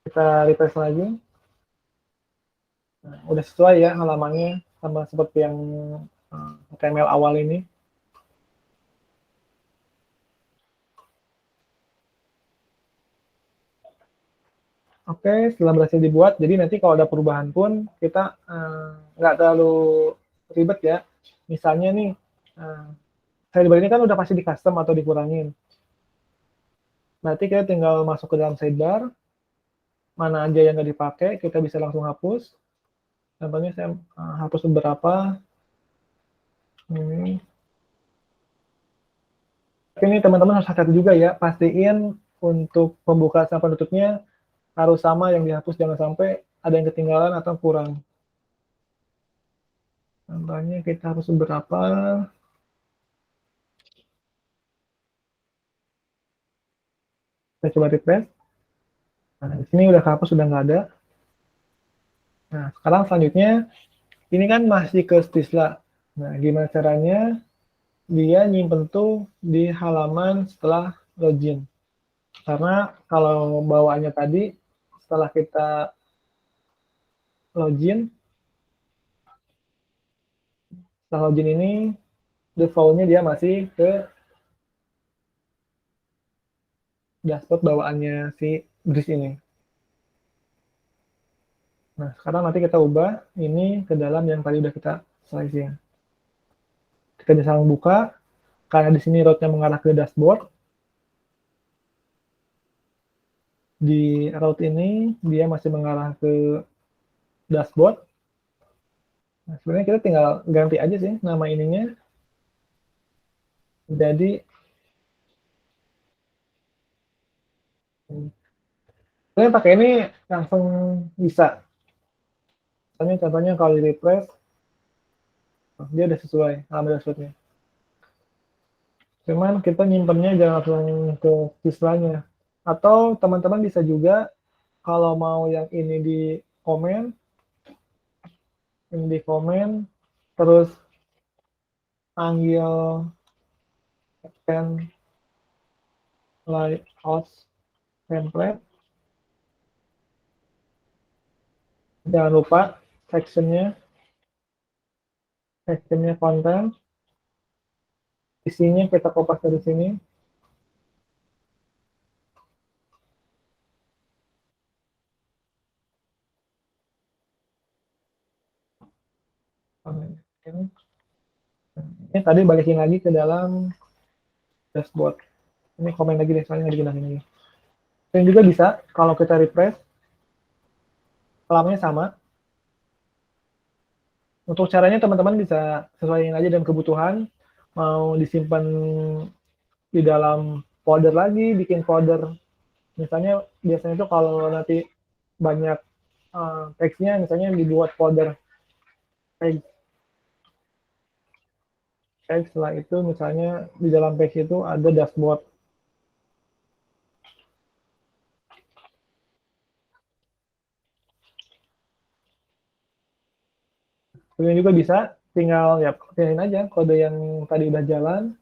Kita refresh lagi. Nah, udah sesuai ya halamannya sama seperti yang HTML awal ini. Oke, setelah berhasil dibuat, jadi nanti kalau ada perubahan pun kita nggak terlalu ribet ya. Misalnya nih, sidebar ini kan udah pasti di custom atau dikurangin. Nanti kita tinggal masuk ke dalam sidebar, mana aja yang nggak dipakai, kita bisa langsung hapus. Contohnya saya hapus beberapa. Ini teman-teman harus hati-hati juga ya, pastiin untuk pembukaan sama penutupnya harus sama, yang dihapus jangan sampai ada yang ketinggalan atau kurang. Contohnya kita hapus beberapa. Kita coba refresh. Nah, di sini udah kehapus, sudah nggak ada. Nah, sekarang selanjutnya, ini kan masih ke Stisla. Nah, gimana caranya dia nyimpen tuh di halaman setelah login. Karena kalau bawaannya tadi, setelah kita login, setelah login ini, default-nya dia masih ke dashboard bawaannya si Breeze ini. Nah, sekarang nanti kita ubah ini ke dalam yang tadi udah kita slicing. Kita bisa buka, karena di sini route-nya mengarah ke dashboard. Di route ini, dia masih mengarah ke dashboard. Nah, sebenarnya kita tinggal ganti aja sih nama ininya. Jadi, kalian pakai ini langsung bisa. Contohnya kalau di refresh, dia udah sesuai alamat dashboardnya. Cuman kita nyimpennya jangan langsung ke siswanya. Atau teman-teman bisa juga kalau mau yang ini di komen, terus panggil pen layout template. Jangan lupa sectionnya konten. Isinya kita kopas dari sini. Ini tadi balikin lagi ke dalam dashboard. Ini komen lagi deh, soalnya nggak digunakan lagi. Dan juga bisa, kalau kita refresh, lamanya sama. Untuk caranya teman-teman bisa sesuaiin aja dengan kebutuhan. Mau disimpan di dalam folder lagi, bikin folder. Misalnya, biasanya itu kalau nanti banyak teksnya, misalnya dibuat folder teks. Setelah itu misalnya di dalam page itu ada dashboard. Ini juga bisa, tinggal ya pilihin aja kode yang tadi udah jalan.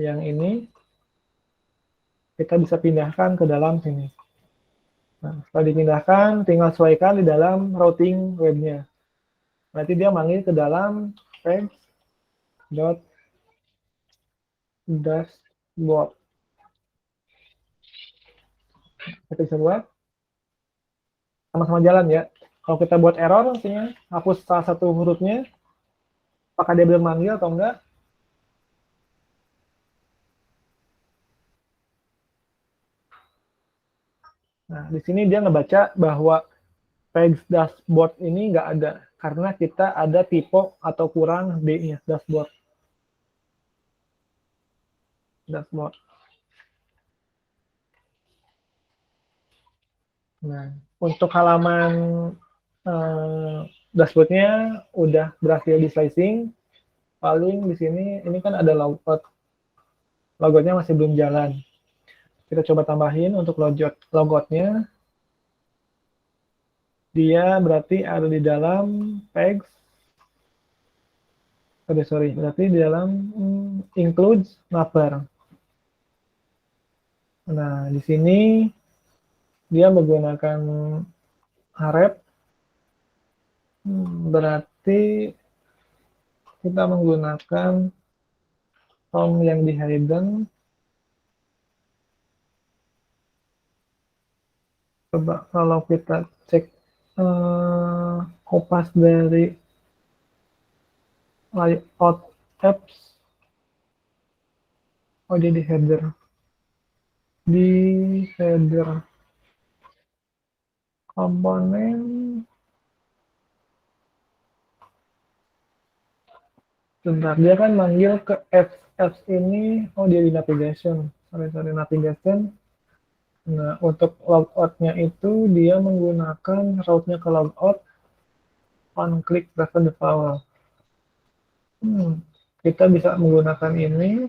Yang ini kita bisa pindahkan ke dalam sini. Nah, setelah dipindahkan, tinggal sesuaikan di dalam routing webnya. Nanti dia manggil ke dalam page.dashboard. Kita bisa buat sama-sama jalan ya. Kalau kita buat error, artinya hapus salah satu hurufnya, apakah dia belum manggil atau enggak? Nah, di sini dia ngebaca bahwa page dashboard ini nggak ada, karena kita ada typo atau kurang D-nya, dashboard. Nah, untuk halaman dashboardnya udah berhasil di slicing. Paling di sini, ini kan ada logout. Logoutnya masih belum jalan. Kita coba tambahin untuk logoutnya. Dia berarti ada di dalam page. Berarti di dalam includes mapper. Nah, di sini dia menggunakan href. Berarti kita menggunakan form yang di hidden. Coba kalau kita cek kopas dari layout apps. Oh, dia di header. Di header komponen. Bentar, dia kan manggil ke apps ini. Oh, dia di navigation. Sorry, navigation. Nah, untuk logout-nya itu dia menggunakan route-nya ke logout on click reference the file. Kita bisa menggunakan ini.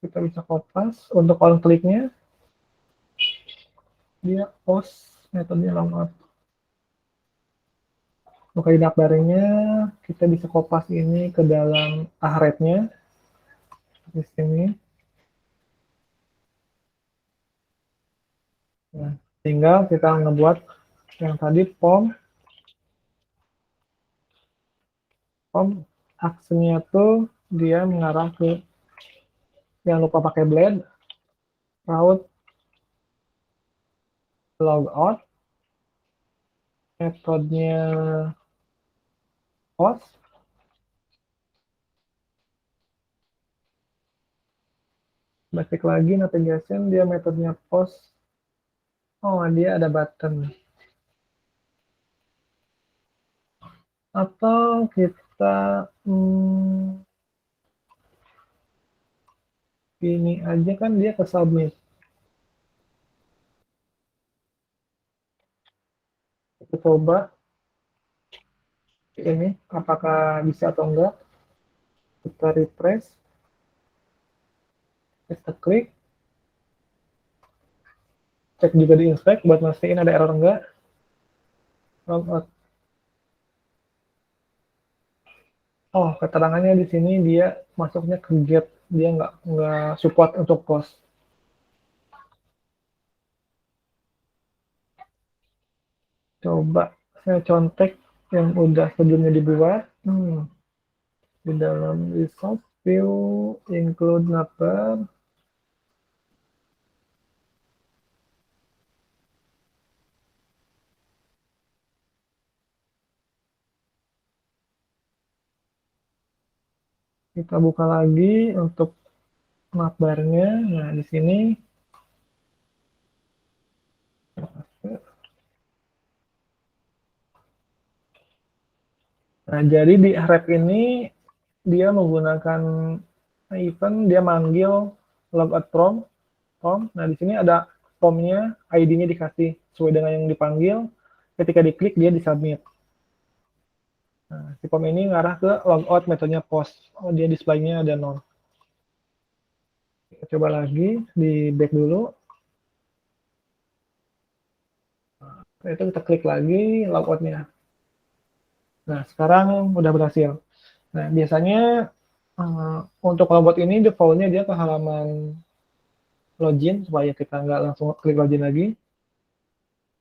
Kita bisa kopas untuk on click-nya. Dia post metodenya logout. Untuk dinakbarnya, kita bisa kopas ini ke dalam href-nya. Di sini. Nah, tinggal kita ngebuat yang tadi form aksinya tuh dia mengarah ke, jangan lupa pakai blade, route logout, metodenya post, balik lagi navigation, dia metodenya post. Oh, dia ada button. Atau kita ini aja, kan dia ke submit. Kita coba ini apakah bisa atau enggak. Kita refresh, kita klik, cek juga di inspect buat mastiin ada error enggak. Logout. Oh, keterangannya di sini dia masuknya ke get, dia nggak support untuk post. Coba saya contek yang udah sebelumnya dibuat. Di dalam result view include mapper. Kita buka lagi untuk navbarnya. Nah, di sini nah, jadi di rep ini dia menggunakan event, dia manggil logout form. Nah, di sini ada formnya, ID-nya dikasih sesuai dengan yang dipanggil. Ketika diklik, dia disubmit. Nah, si form ini ngarah ke logout metodenya post. Oh, dia display-nya ada 0. Kita coba lagi, di back dulu. Nah, itu kita klik lagi logout-nya. Nah, sekarang udah berhasil. Nah, biasanya untuk logout ini default-nya dia ke halaman login, supaya kita nggak langsung klik login lagi.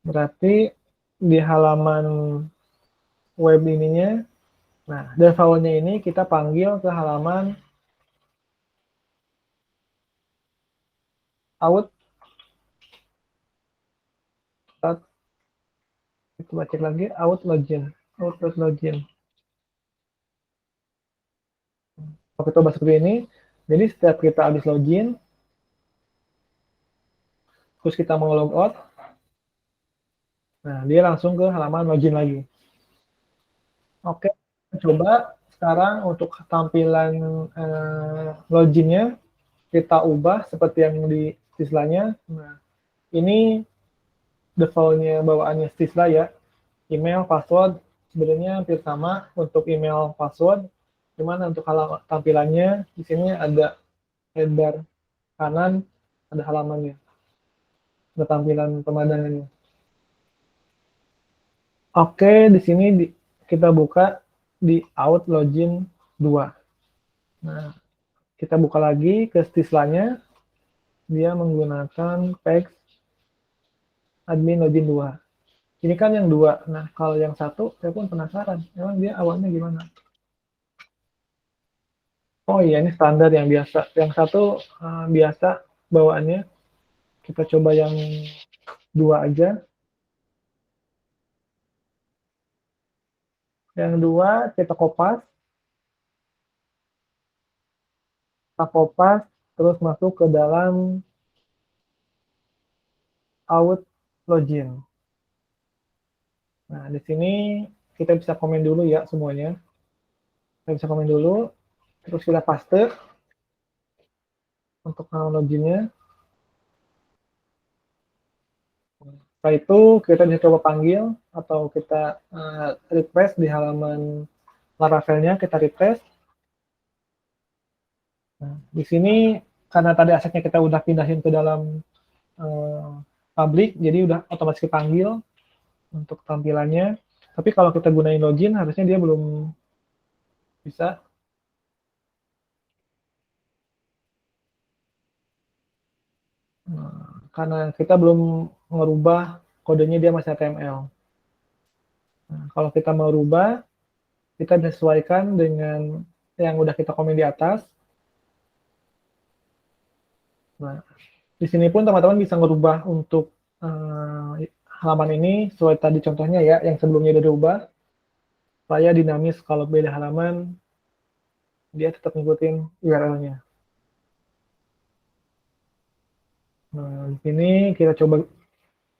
Berarti di halaman web ininya, nah, default-nya ini kita panggil ke halaman out. Coba cek lagi, out login. Kalau kita coba seperti ini, jadi setiap kita habis login, terus kita mau logout, nah, dia langsung ke halaman login lagi. Oke, coba sekarang untuk tampilan loginnya kita ubah seperti yang di Sisla-nya. Nah, ini default-nya bawaannya Sisla ya. Email, password, sebenarnya hampir sama untuk email, password. Cuman untuk tampilannya, di sini ada header kanan, ada halamannya. Ada tampilan pemandangannya. Oke, di sini kita buka di out login 2. Nah, kita buka lagi ke Sisla-nya. Dia menggunakan text admin login 2. Ini kan yang 2. Nah, kalau yang 1, saya pun penasaran. Emang dia awalnya gimana? Oh iya, ini standar yang biasa. Yang 1 biasa bawaannya. Kita coba yang 2 aja. Yang 2 kita kopas. Kita kopas, terus masuk ke dalam out login. Nah, di sini kita bisa komen dulu ya semuanya. Kita bisa komen dulu, terus kita paste untuk nama loginnya. Setelah itu kita bisa coba panggil atau kita refresh di halaman Laravel-nya, kita refresh. Nah, di sini karena tadi asetnya kita udah pindahin ke dalam public, jadi udah otomatis dipanggil untuk tampilannya. Tapi kalau kita gunain login, harusnya dia belum bisa. Nah, karena kita belum merubah kodenya, dia masih HTML. Nah, kalau kita mau rubah, kita bisa sesuaikan dengan yang udah kita komen di atas. Nah, di sini pun teman-teman bisa merubah untuk halaman ini sesuai tadi contohnya ya, yang sebelumnya udah diubah, supaya dinamis kalau beda halaman, dia tetap ngikutin URL-nya. Nah, di sini kita coba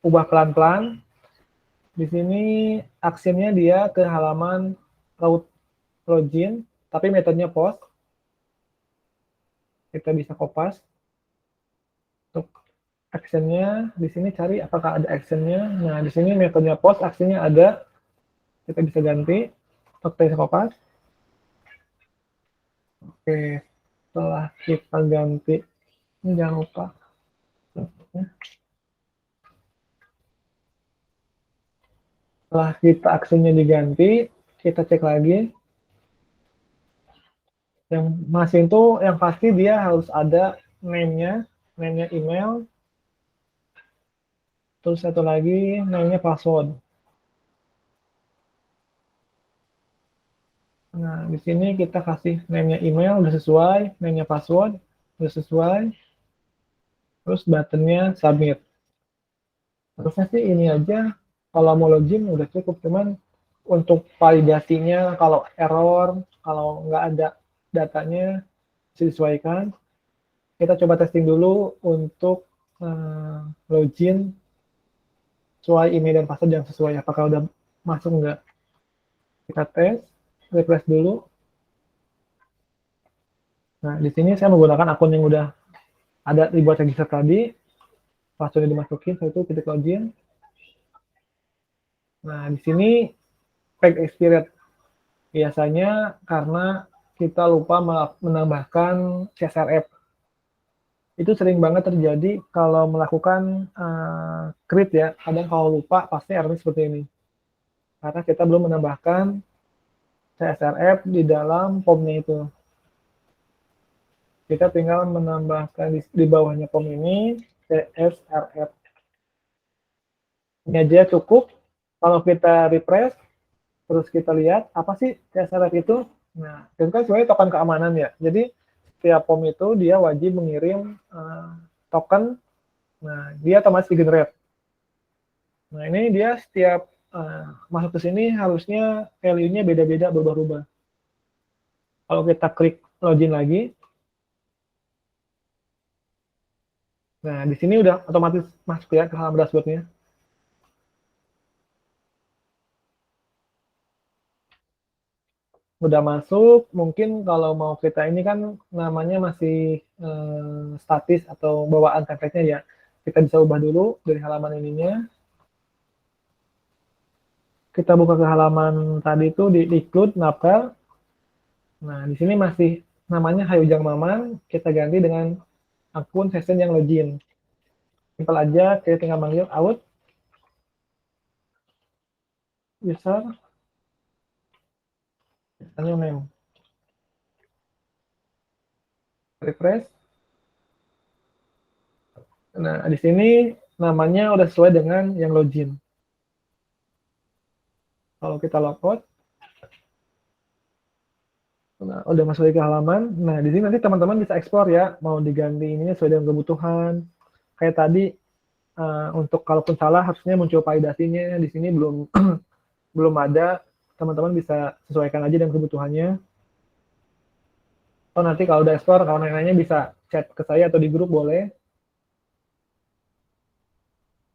ubah pelan-pelan. Di sini actionnya dia ke halaman route login, tapi metodenya post. Kita bisa kopas. Untuk actionnya, di sini cari apakah ada actionnya. Nah, di sini metodenya post, actionnya ada. Kita bisa ganti. Kita bisa kopas. Oke, setelah kita ganti, ini jangan lupa. Setelah kita actionnya diganti, kita cek lagi. Yang masih itu yang pasti dia harus ada name-nya email, terus satu lagi name-nya password. Nah, di sini kita kasih name-nya email udah sesuai, name-nya password udah sesuai, terus buttonnya submit. Harusnya sih ini aja, kalau mau login udah cukup, cuman untuk validasinya kalau error, kalau nggak ada datanya disesuaikan. Kita coba testing dulu untuk login sesuai email dan password yang sesuai, apakah udah masuk nggak. Kita tes, refresh dulu. Nah, di sini saya menggunakan akun yang udah ada dibuat register tadi, passwordnya dimasukin, setelah itu ketik login. Nah, di sini page expired. Biasanya karena kita lupa menambahkan CSRF. Itu sering banget terjadi kalau melakukan create ya. Kadang kalau lupa pasti error seperti ini. Karena kita belum menambahkan CSRF di dalam formnya itu. Kita tinggal menambahkan di bawahnya form ini CSRF. Ini aja cukup. Kalau kita refresh, terus kita lihat apa sih CSRF itu. Nah, itu kan sebenarnya token keamanan ya. Jadi setiap form itu dia wajib mengirim token. Nah, dia otomatis di-generate. Nah, ini dia setiap masuk ke sini harusnya value-nya beda-beda, berubah-ubah. Kalau kita klik login lagi, nah di sini udah otomatis masuk ya ke halaman dashboard-nya. Udah masuk, mungkin kalau mau kita ini kan namanya masih statis atau bawaan template-nya ya. Kita bisa ubah dulu dari halaman ininya. Kita buka ke halaman tadi itu di include Napel. Nah, di sini masih namanya Hayujang Maman, kita ganti dengan akun session yang login. Simpel aja, kita tinggal manggil out user name. Refresh. Nah, di sini namanya udah sesuai dengan yang login. Kalau kita logout, nah, udah masuk ke halaman. Nah, di sini nanti teman-teman bisa explore ya, mau diganti ininya sesuai dengan kebutuhan. Kayak tadi, untuk kalaupun salah harusnya muncul validasinya. Di sini belum belum ada. Teman-teman bisa sesuaikan aja dengan kebutuhannya. Atau nanti kalau udah explore, kalau nanya-nanya bisa chat ke saya atau di grup boleh.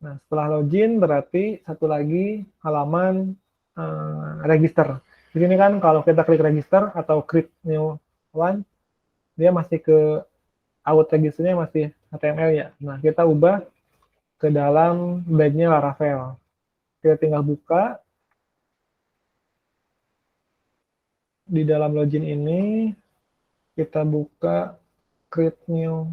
Nah, setelah login berarti satu lagi halaman register. Di sini kan kalau kita klik register atau create new one, dia masih ke out registernya masih HTML ya. Nah, kita ubah ke dalam badge-nya Laravel. Kita tinggal buka. Di dalam login ini, kita buka create new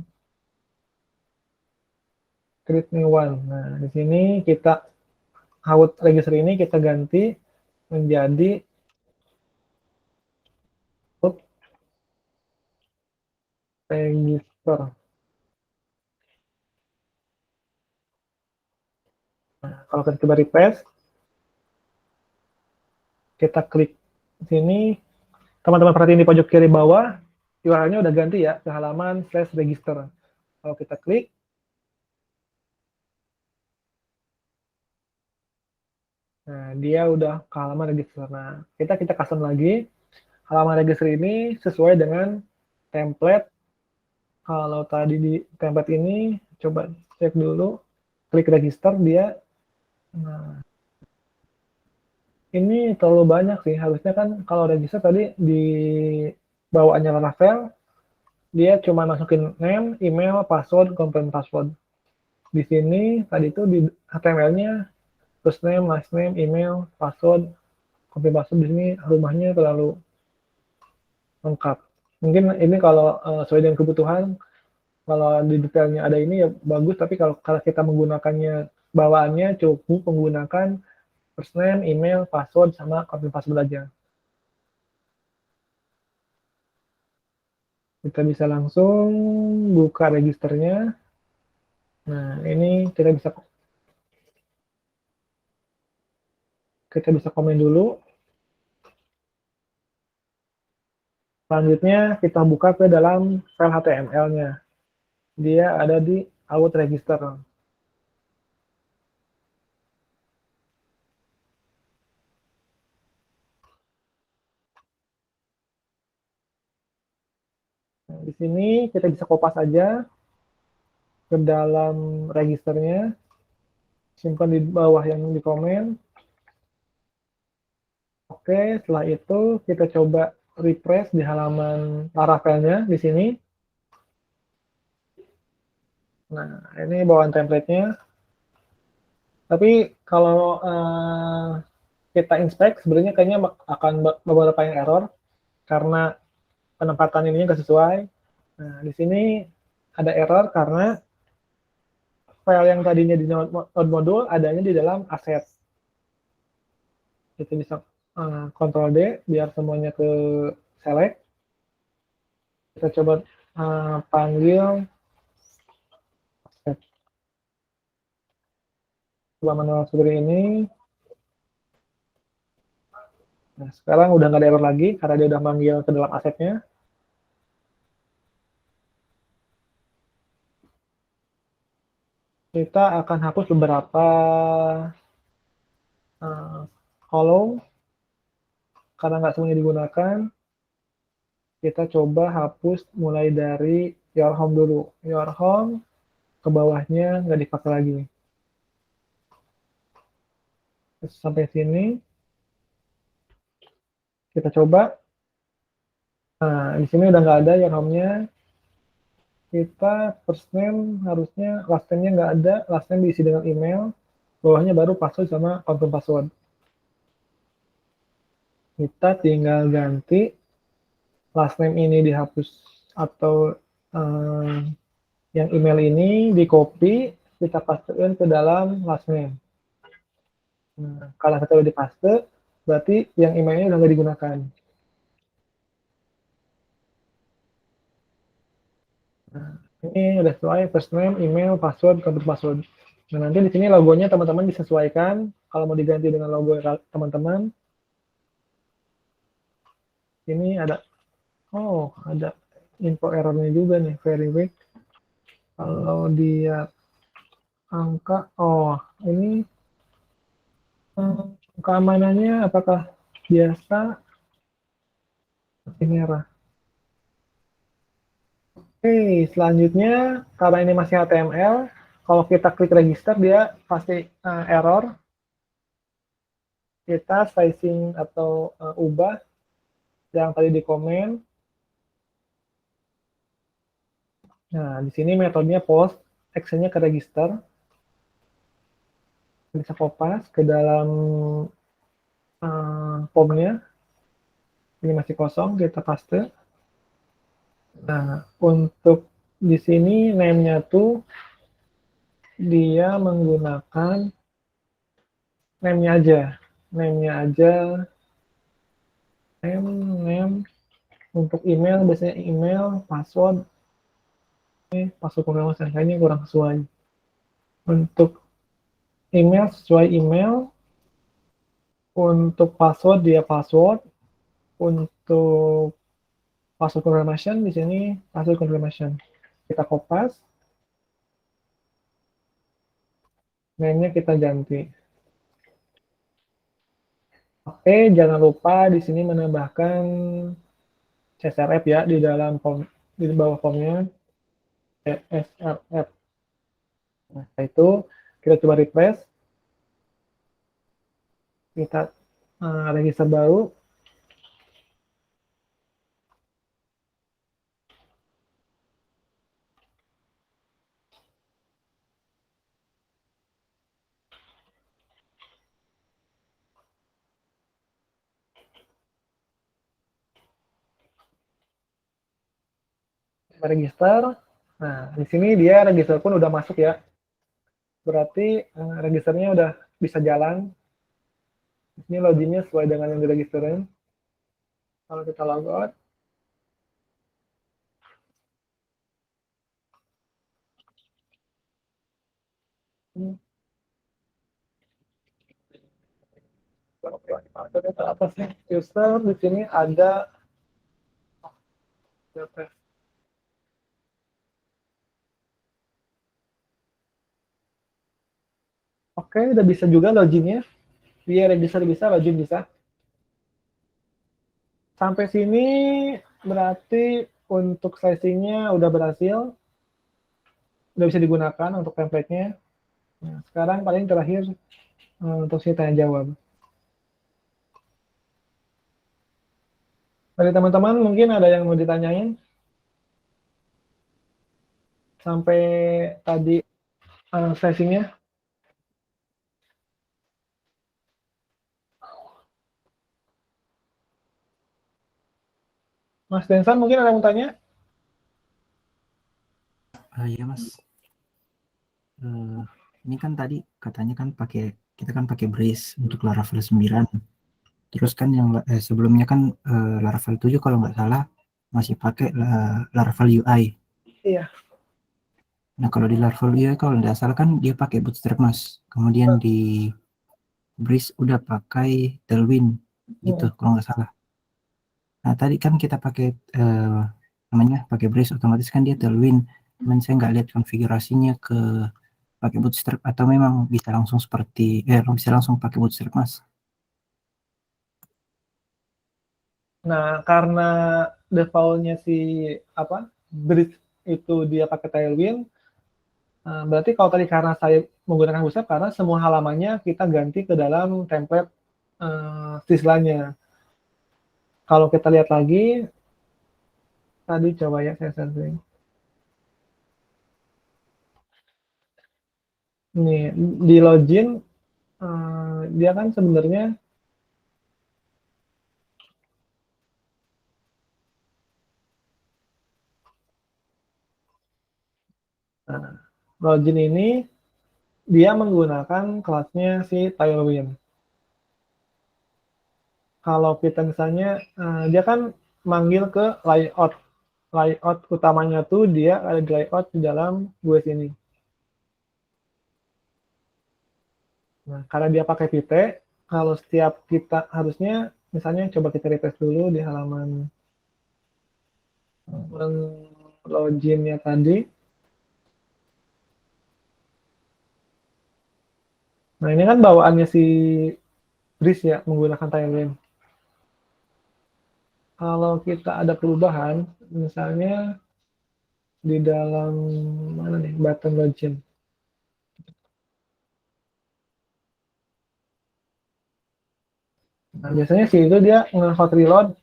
one. Nah, di sini kita out register ini kita ganti menjadi out register. Nah, kalau kita coba refresh, kita klik sini, teman-teman perhatiin di pojok kiri bawah, URL-nya udah ganti ya ke halaman /register. Kalau kita klik, nah dia udah ke halaman register. Nah, kita custom lagi. Halaman register ini sesuai dengan template. Kalau tadi di template ini, coba cek dulu, klik register dia. Nah, ini terlalu banyak sih. Harusnya kan kalau register tadi di bawaannya Laravel, dia cuma masukin name, email, password, confirm password. Di sini tadi itu di HTML-nya first name, last name, email, password, confirm password. Di sini rumahnya terlalu lengkap. Mungkin ini kalau sesuai dengan kebutuhan, kalau di detailnya ada ini ya bagus, tapi kalau kita menggunakannya bawaannya cukup menggunakan first name, email, password, sama confirm password aja. Kita bisa langsung buka registernya. Nah, ini kita bisa komen dulu. Selanjutnya kita buka ke dalam file HTML-nya. Dia ada di out register. di sini kita bisa kopas aja ke dalam registernya, simpan di bawah yang di komen. Oke, setelah itu kita coba refresh di halaman Laravelnya di sini. Nah, ini bawaan template-nya. Tapi kalau kita inspect, sebenarnya kayaknya akan beberapa yang error karena penempatan ininya nggak sesuai. Nah, di sini ada error karena file yang tadinya di node modul adanya di dalam aset. Kita bisa Ctrl D biar semuanya ke select. Kita coba panggil aset. Coba manual seperti ini. Nah, sekarang udah nggak ada error lagi karena dia udah manggil ke dalam asetnya. Kita akan hapus beberapa column karena nggak semuanya digunakan. Kita coba hapus mulai dari your home dulu. Your home ke bawahnya nggak dipakai lagi. Sampai sini. Kita coba. Nah, di sini udah nggak ada your home-nya. Kita first name harusnya last name-nya nggak ada. Last name diisi dengan email. Bawahnya baru password sama confirm password. Kita tinggal ganti last name ini dihapus atau yang email ini di copy, kita pastein ke dalam last name. Nah, kalau kita udah dipaste, berarti yang emailnya udah nggak digunakan. Nah, ini udah sesuai first name, email, password, confirm password. Nah, nanti di sini logonya teman-teman disesuaikan. Kalau mau diganti dengan logo teman-teman, ini ada, ada info errornya juga nih, very weak. Kalau dia angka, ini keamanannya apakah biasa merah? Oke, selanjutnya karena ini masih HTML, kalau kita klik register dia pasti error. Kita sizing atau ubah yang tadi di komen. Nah, di sini metodenya post, actionnya ke register. Bisa kopas ke dalam formnya. Ini masih kosong, kita paste. Nah, untuk di sini name-nya tuh dia menggunakan name-nya aja. Name-nya aja. Name. Untuk email, biasanya email, password. Password pengalaman kayaknya kurang sesuai. Untuk email, sesuai email. Untuk password, dia password. Untuk password confirmation, di sini password confirmation. Kita kopas. Name-nya kita ganti. Oke, jangan lupa di sini menambahkan CSRF ya di dalam form, di bawah formnya CSRF. Nah, itu kita coba refresh. Kita register baru. Register. Nah, di sini dia register pun udah masuk ya. Berarti registernya udah bisa jalan. Ini loginnya sesuai dengan yang diregisterin. Kalau kita logout, apa sih user di sini ada Oke, udah bisa juga loginnya. Dia register bisa, login bisa. Sampai sini berarti untuk slicing-nya udah berhasil, udah bisa digunakan untuk template-nya. Nah, sekarang paling terakhir untuk si tanya jawab. Dari teman-teman mungkin ada yang mau ditanyain? Sampai tadi slicing-nya. Mas Densan mungkin ada yang mau tanya? Iya Mas. Ini kan tadi katanya kan kita kan pakai brace untuk Laravel 9. Terus kan yang sebelumnya kan Laravel 7 kalau nggak salah masih pakai Laravel UI. Iya. Nah kalau di Laravel UI kalau nggak salah kan dia pakai Bootstrap Mas. Kemudian di brace udah pakai Tailwind gitu kalau nggak salah. Nah tadi kan kita pakai namanya pakai brace otomatis kan dia Tailwind. Cuman saya nggak lihat konfigurasinya ke pakai Bootstrap atau memang bisa langsung bisa langsung pakai Bootstrap Mas. Nah, karena default-nya si bridge itu dia pakai Tailwind, berarti kalau tadi karena saya menggunakan Bootstrap karena semua halamannya kita ganti ke dalam template Sisla-nya. Kalau kita lihat lagi, tadi coba ya saya sharing. Nih, di login, dia kan sebenarnya login ini dia menggunakan kelasnya si Tailwind. Kalau kita misalnya, dia kan manggil ke layout. Layout utamanya tuh dia ada di layout di dalam gue sini. Nah, karena dia pakai Vite, kalau setiap kita harusnya, misalnya coba kita refresh dulu di halaman login-nya tadi. Nah, ini kan bawaannya si Breeze ya, menggunakan Tailwind. Kalau kita ada perubahan, misalnya di dalam mana nih button login. Nah, biasanya sih itu dia nge-hot reload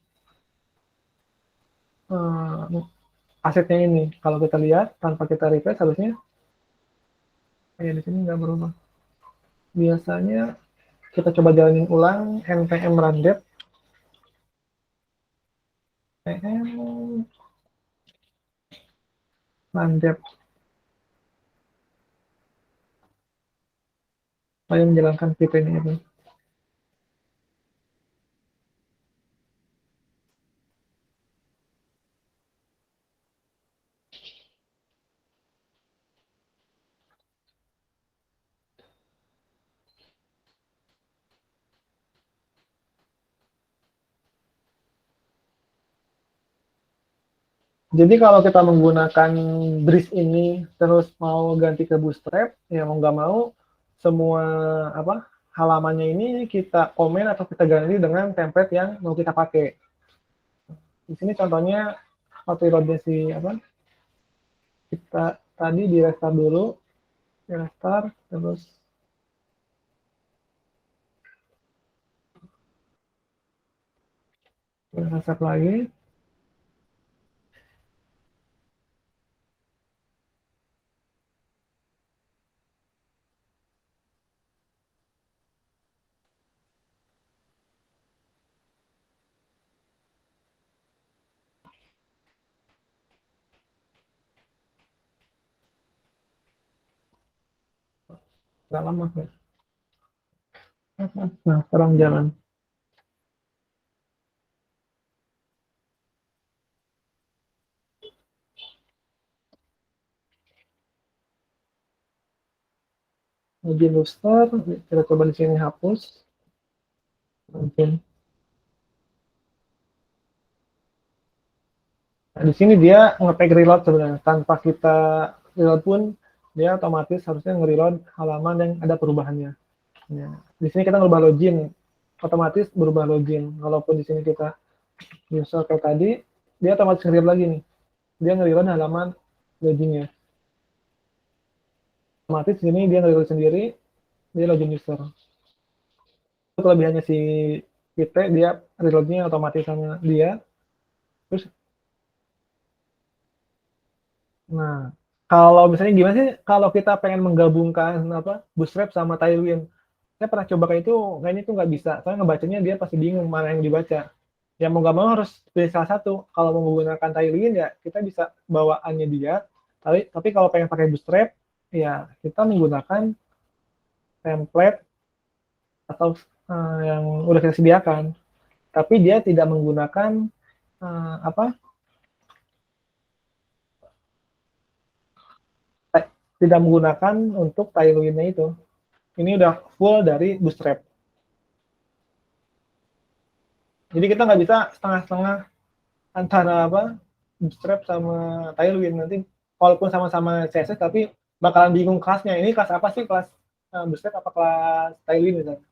asetnya ini. Kalau kita lihat tanpa kita refresh harusnya ya di sini nggak berubah. Biasanya kita coba jalanin ulang npm run dev saya menjalankan VP ini itu. Jadi kalau kita menggunakan Breeze ini terus mau ganti ke Bootstrap, ya mau nggak mau semua halamannya ini kita komen atau kita ganti dengan template yang mau kita pakai. Di sini contohnya reloadnya si kita tadi di restart dulu, di restart terus restart lagi. Nggak lama ya. Nah, sekarang jalan. Login booster, kita coba di sini hapus. Mungkin. Nah, di sini dia nge-tag reload sebenarnya. Tanpa kita reload pun, dia otomatis harusnya nge-reload halaman yang ada perubahannya. Ya. Di sini kita ngerubah login, otomatis berubah login. Walaupun di sini kita user kayak tadi, dia otomatis nge-reload lagi nih. dia nge-reload halaman login-nya. Otomatis di sini dia nge-reload sendiri, dia login user. Itu kelebihannya si Vite, dia reload-nya otomatis sama dia. Terus, nah, kalau misalnya gimana sih kalau kita pengen menggabungkan apa Bootstrap sama Tailwind? Saya pernah coba kayak itu, kayaknya itu nggak bisa. Soalnya ngebacanya dia pasti bingung mana yang dibaca. Ya mau nggak mau harus pilih salah satu. Kalau mau menggunakan Tailwind ya kita bisa bawaannya dia. Tapi kalau pengen pakai Bootstrap, ya kita menggunakan template atau yang udah kita sediakan. Tapi dia tidak menggunakan apa? Tidak menggunakan untuk Tailwind-nya itu. Ini udah full dari Bootstrap. Jadi kita nggak bisa setengah-setengah antara apa Bootstrap sama Tailwind. Nanti walaupun sama-sama CSS tapi bakalan bingung kelasnya. Ini kelas apa sih, kelas Bootstrap apa kelas Tailwind misalnya.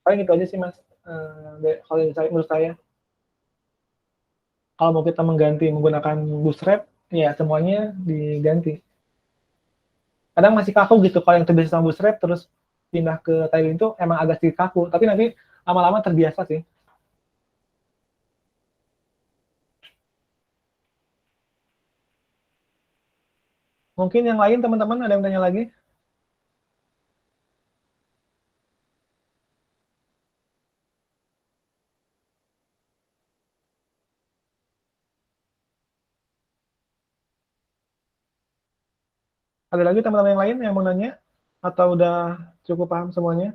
Paling itu aja sih Mas. Kalau menurut saya. Kalau mau kita mengganti menggunakan Bootstrap, ya semuanya diganti. Kadang masih kaku gitu kalau yang terbiasa sama Bootstrap terus pindah ke Tailwind itu emang agak sedikit kaku, tapi nanti lama-lama terbiasa sih. Mungkin yang lain teman-teman ada yang tanya lagi? Ada lagi teman-teman yang lain yang mau nanya? Atau udah cukup paham semuanya?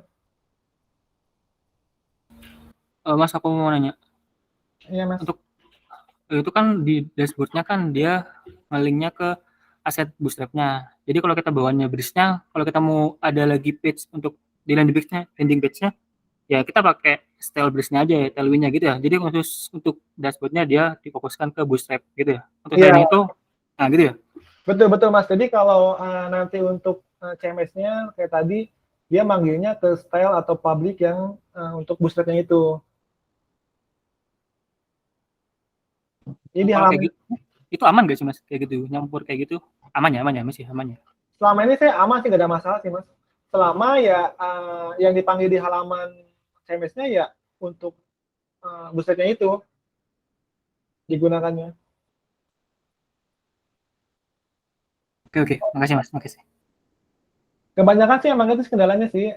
Mas, aku mau nanya. Iya Mas. Untuk itu kan di dashboard-nya kan dia nge-link-nya ke aset Bootstrap-nya. Jadi kalau kita bawanya bridge-nya, kalau kita mau ada lagi page untuk di landing page-nya, ya kita pakai style bridge-nya aja ya, tailwind-nya gitu ya. Jadi khusus untuk dashboard-nya dia difokuskan ke Bootstrap gitu ya. Untuk Iya. selain itu, nah gitu ya. Betul Mas. Jadi kalau nanti untuk CMS-nya kayak tadi dia manggilnya ke style atau public yang untuk Bootstrap-nya itu. Jadi Kalau kayak gitu, itu aman gak sih Mas? Kayak gitu, nyampur kayak gitu. Aman ya masih aman ya. Selama ini saya aman sih, nggak ada masalah sih Mas. Selama ya yang dipanggil di halaman CMS-nya ya untuk Bootstrap-nya itu digunakannya. Oke, makasih Mas, makasih. Kebanyakan sih emang itu kendalanya sih,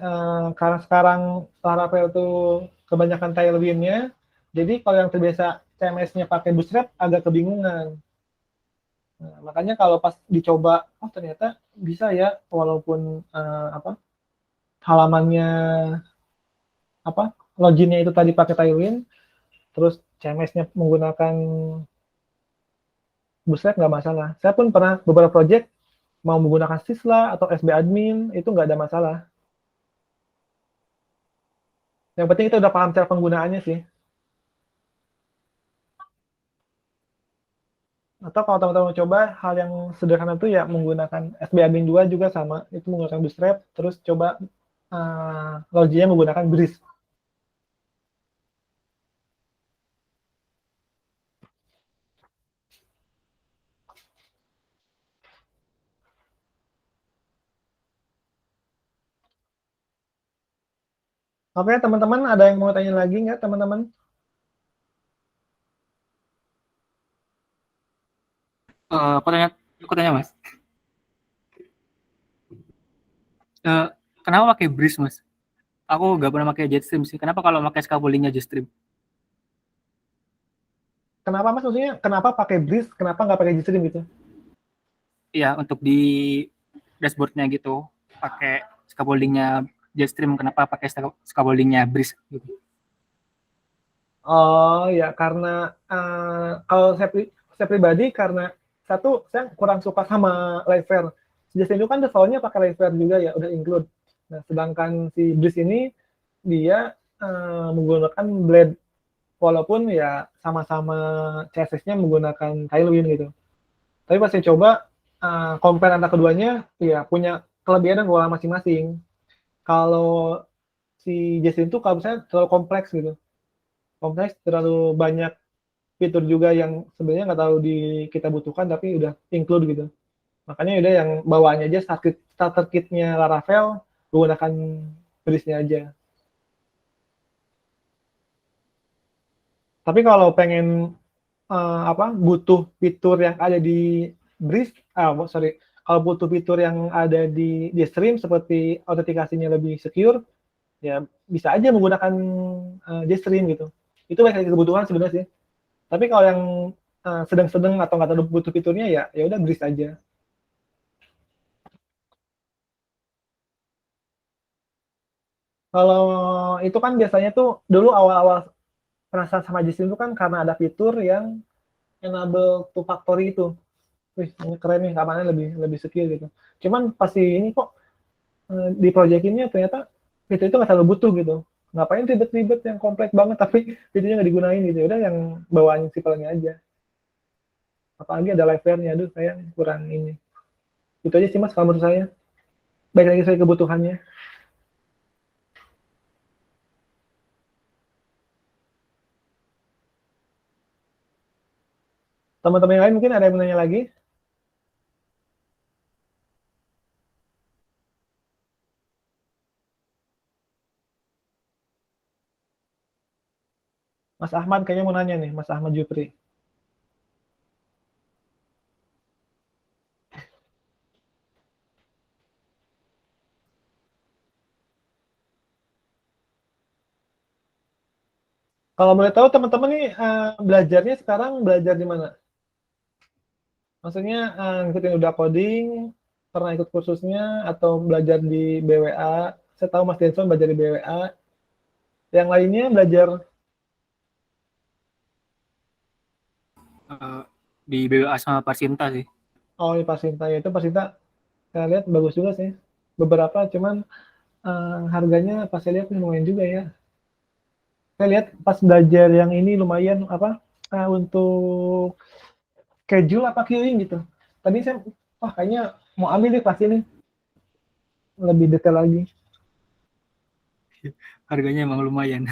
karena sekarang Laravel itu kebanyakan Tailwind-nya, jadi kalau yang terbiasa CMS-nya pakai Bootstrap agak kebingungan. Nah, makanya kalau pas dicoba, oh ternyata bisa ya, walaupun halamannya loginnya itu tadi pakai Tailwind, terus CMS-nya menggunakan Bootstrap nggak masalah. Saya pun pernah beberapa project mau menggunakan Sysla atau SB admin itu nggak ada masalah. Yang penting kita udah paham cara penggunaannya sih. Atau kalau teman-teman coba hal yang sederhana itu ya menggunakan SB admin 2 juga sama, itu menggunakan Bootstrap, terus coba loginya menggunakan Breeze. Oke, teman-teman, ada yang mau tanya lagi nggak, teman-teman? Aku tanya Mas. Kenapa pakai Breeze Mas? Aku nggak pernah pakai Jetstream sih. Kenapa kalau pakai scaffolding-nya Jetstream? Kenapa Mas? Maksudnya kenapa pakai Breeze, kenapa nggak pakai Jetstream gitu? Iya, untuk di dashboard-nya gitu pakai scaffolding-nya Jetstream, kenapa pakai scaffolding-nya Breeze gitu? Oh ya, karena kalau saya pribadi karena satu saya kurang suka sama Liveware. Jetstream itu kan default-nya pakai Liveware juga ya, udah include. Nah, sedangkan si Breeze ini dia menggunakan Blade, walaupun ya sama-sama CSS-nya menggunakan Tailwind gitu. Tapi pas saya coba compare antara keduanya, ya punya kelebihan dan kekurangan masing-masing. Kalau si Jetstream itu kalau misalnya terlalu kompleks gitu, kompleks terlalu banyak fitur juga yang sebenarnya nggak tahu kita butuhkan tapi udah include gitu. Makanya udah yang bawaannya aja starter kit-nya Laravel menggunakan bridge-nya aja. Tapi kalau pengen butuh fitur yang ada di bridge, kalau butuh fitur yang ada di stream seperti autentikasinya lebih secure, ya bisa aja menggunakan JStream gitu. Itu banyak kebutuhan sebenarnya sih. Tapi kalau yang sedang-sedang atau nggak terlalu butuh fiturnya ya udah bridge aja. Kalau itu kan biasanya tuh dulu awal-awal penasaran sama JStream itu kan karena ada fitur yang enable two factory itu. Wih, ini keren nih, kamarnya lebih secure gitu. Cuman pasti ini kok di project ini ternyata fitur itu nggak terlalu butuh gitu. Ngapain ribet-ribet yang kompleks banget tapi fiturnya nggak digunain gitu. Udah yang bawaan simpelnya aja. Apalagi ada live-nya, aduh saya kurang ini. Itu aja sih mas kalau menurut saya. Baik lagi saya kebutuhannya. Teman-teman yang lain mungkin ada yang menanya lagi? Mas Ahmad kayaknya mau nanya nih, Mas Ahmad Jupri. Kalau boleh tahu teman-teman nih belajarnya sekarang belajar di mana? Maksudnya ngikutin udah coding, pernah ikut kursusnya atau belajar di BWA? Saya tahu Mas Denson belajar di BWA. Yang lainnya belajar Di BWA sama Parsinta sih. di Pasinta. Ya, itu Pasinta saya lihat bagus juga sih. Beberapa cuman harganya pas saya lihat lumayan juga ya. Saya lihat pas belajar yang ini lumayan untuk schedule apa queuing gitu. Tadi saya kayaknya mau ambil nih kelas ini. Lebih detail lagi. Harganya emang lumayan.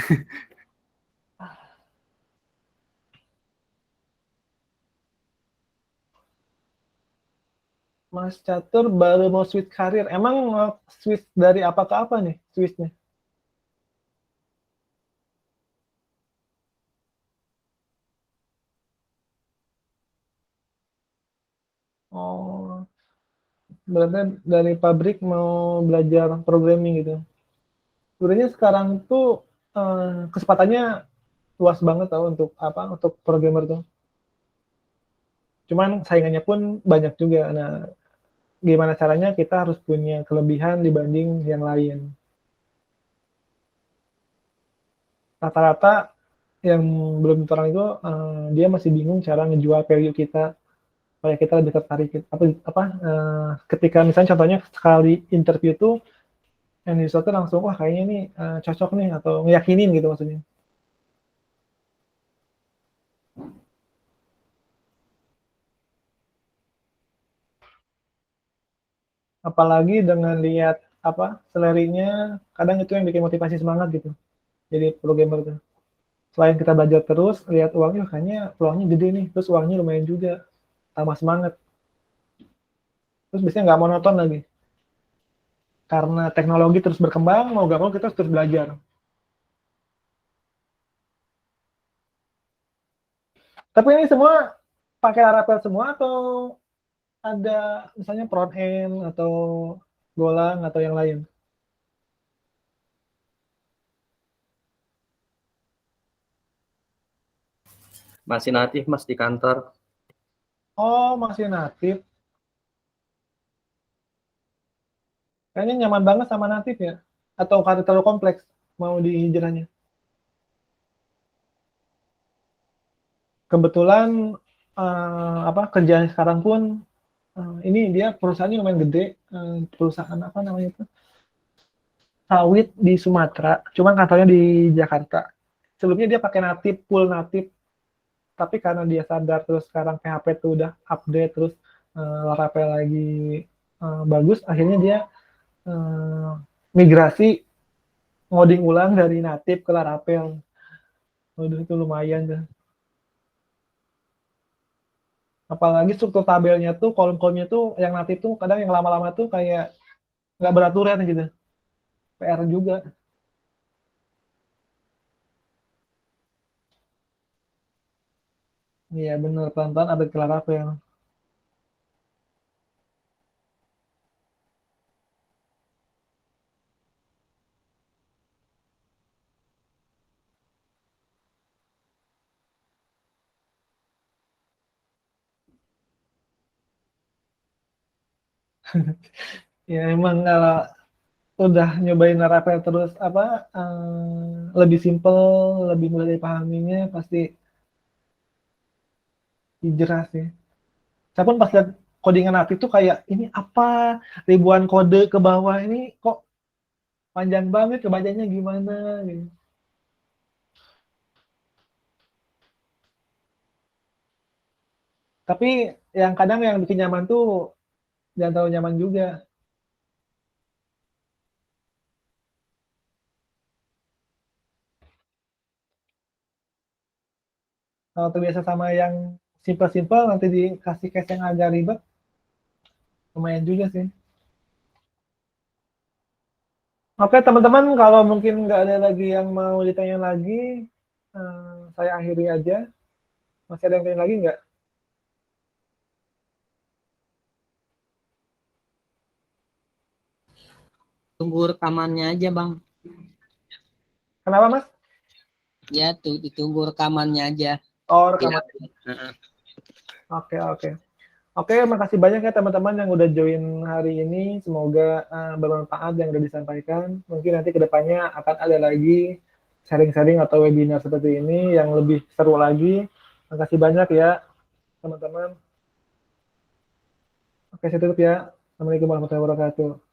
Mas Catur baru mau switch karir. Emang switch dari apa ke apa nih switchnya? Oh, berarti dari pabrik mau belajar programming gitu. Sebenarnya sekarang tuh kesempatannya luas banget tau untuk programmer tuh. Cuman saingannya pun banyak juga. Nah, gimana caranya kita harus punya kelebihan dibanding yang lain. Rata-rata yang belum terang itu dia masih bingung cara ngejual value kita supaya kita lebih tertarik ketika misalnya contohnya sekali interview tuh yang user tuh langsung wah kayaknya ini cocok nih atau ngeyakinin gitu maksudnya. Apalagi dengan lihat salary-nya kadang itu yang bikin motivasi semangat gitu. Jadi programmer tuh. Selain kita belajar terus, lihat uangnya kayaknya peluangnya gede nih, terus uangnya lumayan juga, tambah semangat. Terus biasanya nggak monoton lagi. Karena teknologi terus berkembang, mau nggak mau kita terus belajar. Tapi ini semua pakai Laravel semua atau ada misalnya front end atau Golang atau yang lain? Masih natif mas di kantor. Oh, masih natif. Kayaknya nyaman banget sama natif ya? Atau karena terlalu kompleks mau dihijrahnya? Kebetulan kerjaan sekarang pun ini dia perusahaannya lumayan gede, perusahaan apa namanya itu? Sawit di Sumatera, cuman kantornya di Jakarta. Sebelumnya dia pakai natif, full natif, tapi karena dia sadar terus sekarang PHP itu udah update terus Laravel lagi bagus, akhirnya dia migrasi ngoding ulang dari natif ke Laravel. Waduh itu lumayan tuh. Apalagi struktur tabelnya tuh, kolom-kolomnya tuh yang natif tuh kadang yang lama-lama tuh kayak nggak beraturan gitu. PR juga. Iya bener, pelan-pelan update ke Laravel. Ya emang kalau udah nyobain Laravel terus apa lebih simple, lebih mudah dipahaminya pasti hijrah sih. Saya pun pas lihat codingan natif tuh kayak ini apa ribuan kode ke bawah ini kok panjang banget kebacanya gimana gitu. Tapi yang kadang yang bikin nyaman tuh jangan terlalu nyaman juga. Kalau terbiasa sama yang simple-simple nanti dikasih case yang agak ribet, lumayan juga sih. Oke teman-teman, kalau mungkin nggak ada lagi yang mau ditanya lagi, saya akhiri aja. Masih ada yang tanya lagi nggak? Tunggu rekamannya aja bang. Kenapa mas? Ya tuh ditunggu rekamannya aja. Oh rekaman. Oke oke. Oke, makasih banyak ya teman-teman yang udah join hari ini. Semoga bermanfaat yang udah disampaikan. Mungkin nanti kedepannya akan ada lagi sharing-sharing atau webinar seperti ini yang lebih seru lagi. Makasih banyak ya teman-teman. Oke, saya tutup ya. Assalamualaikum warahmatullahi wabarakatuh.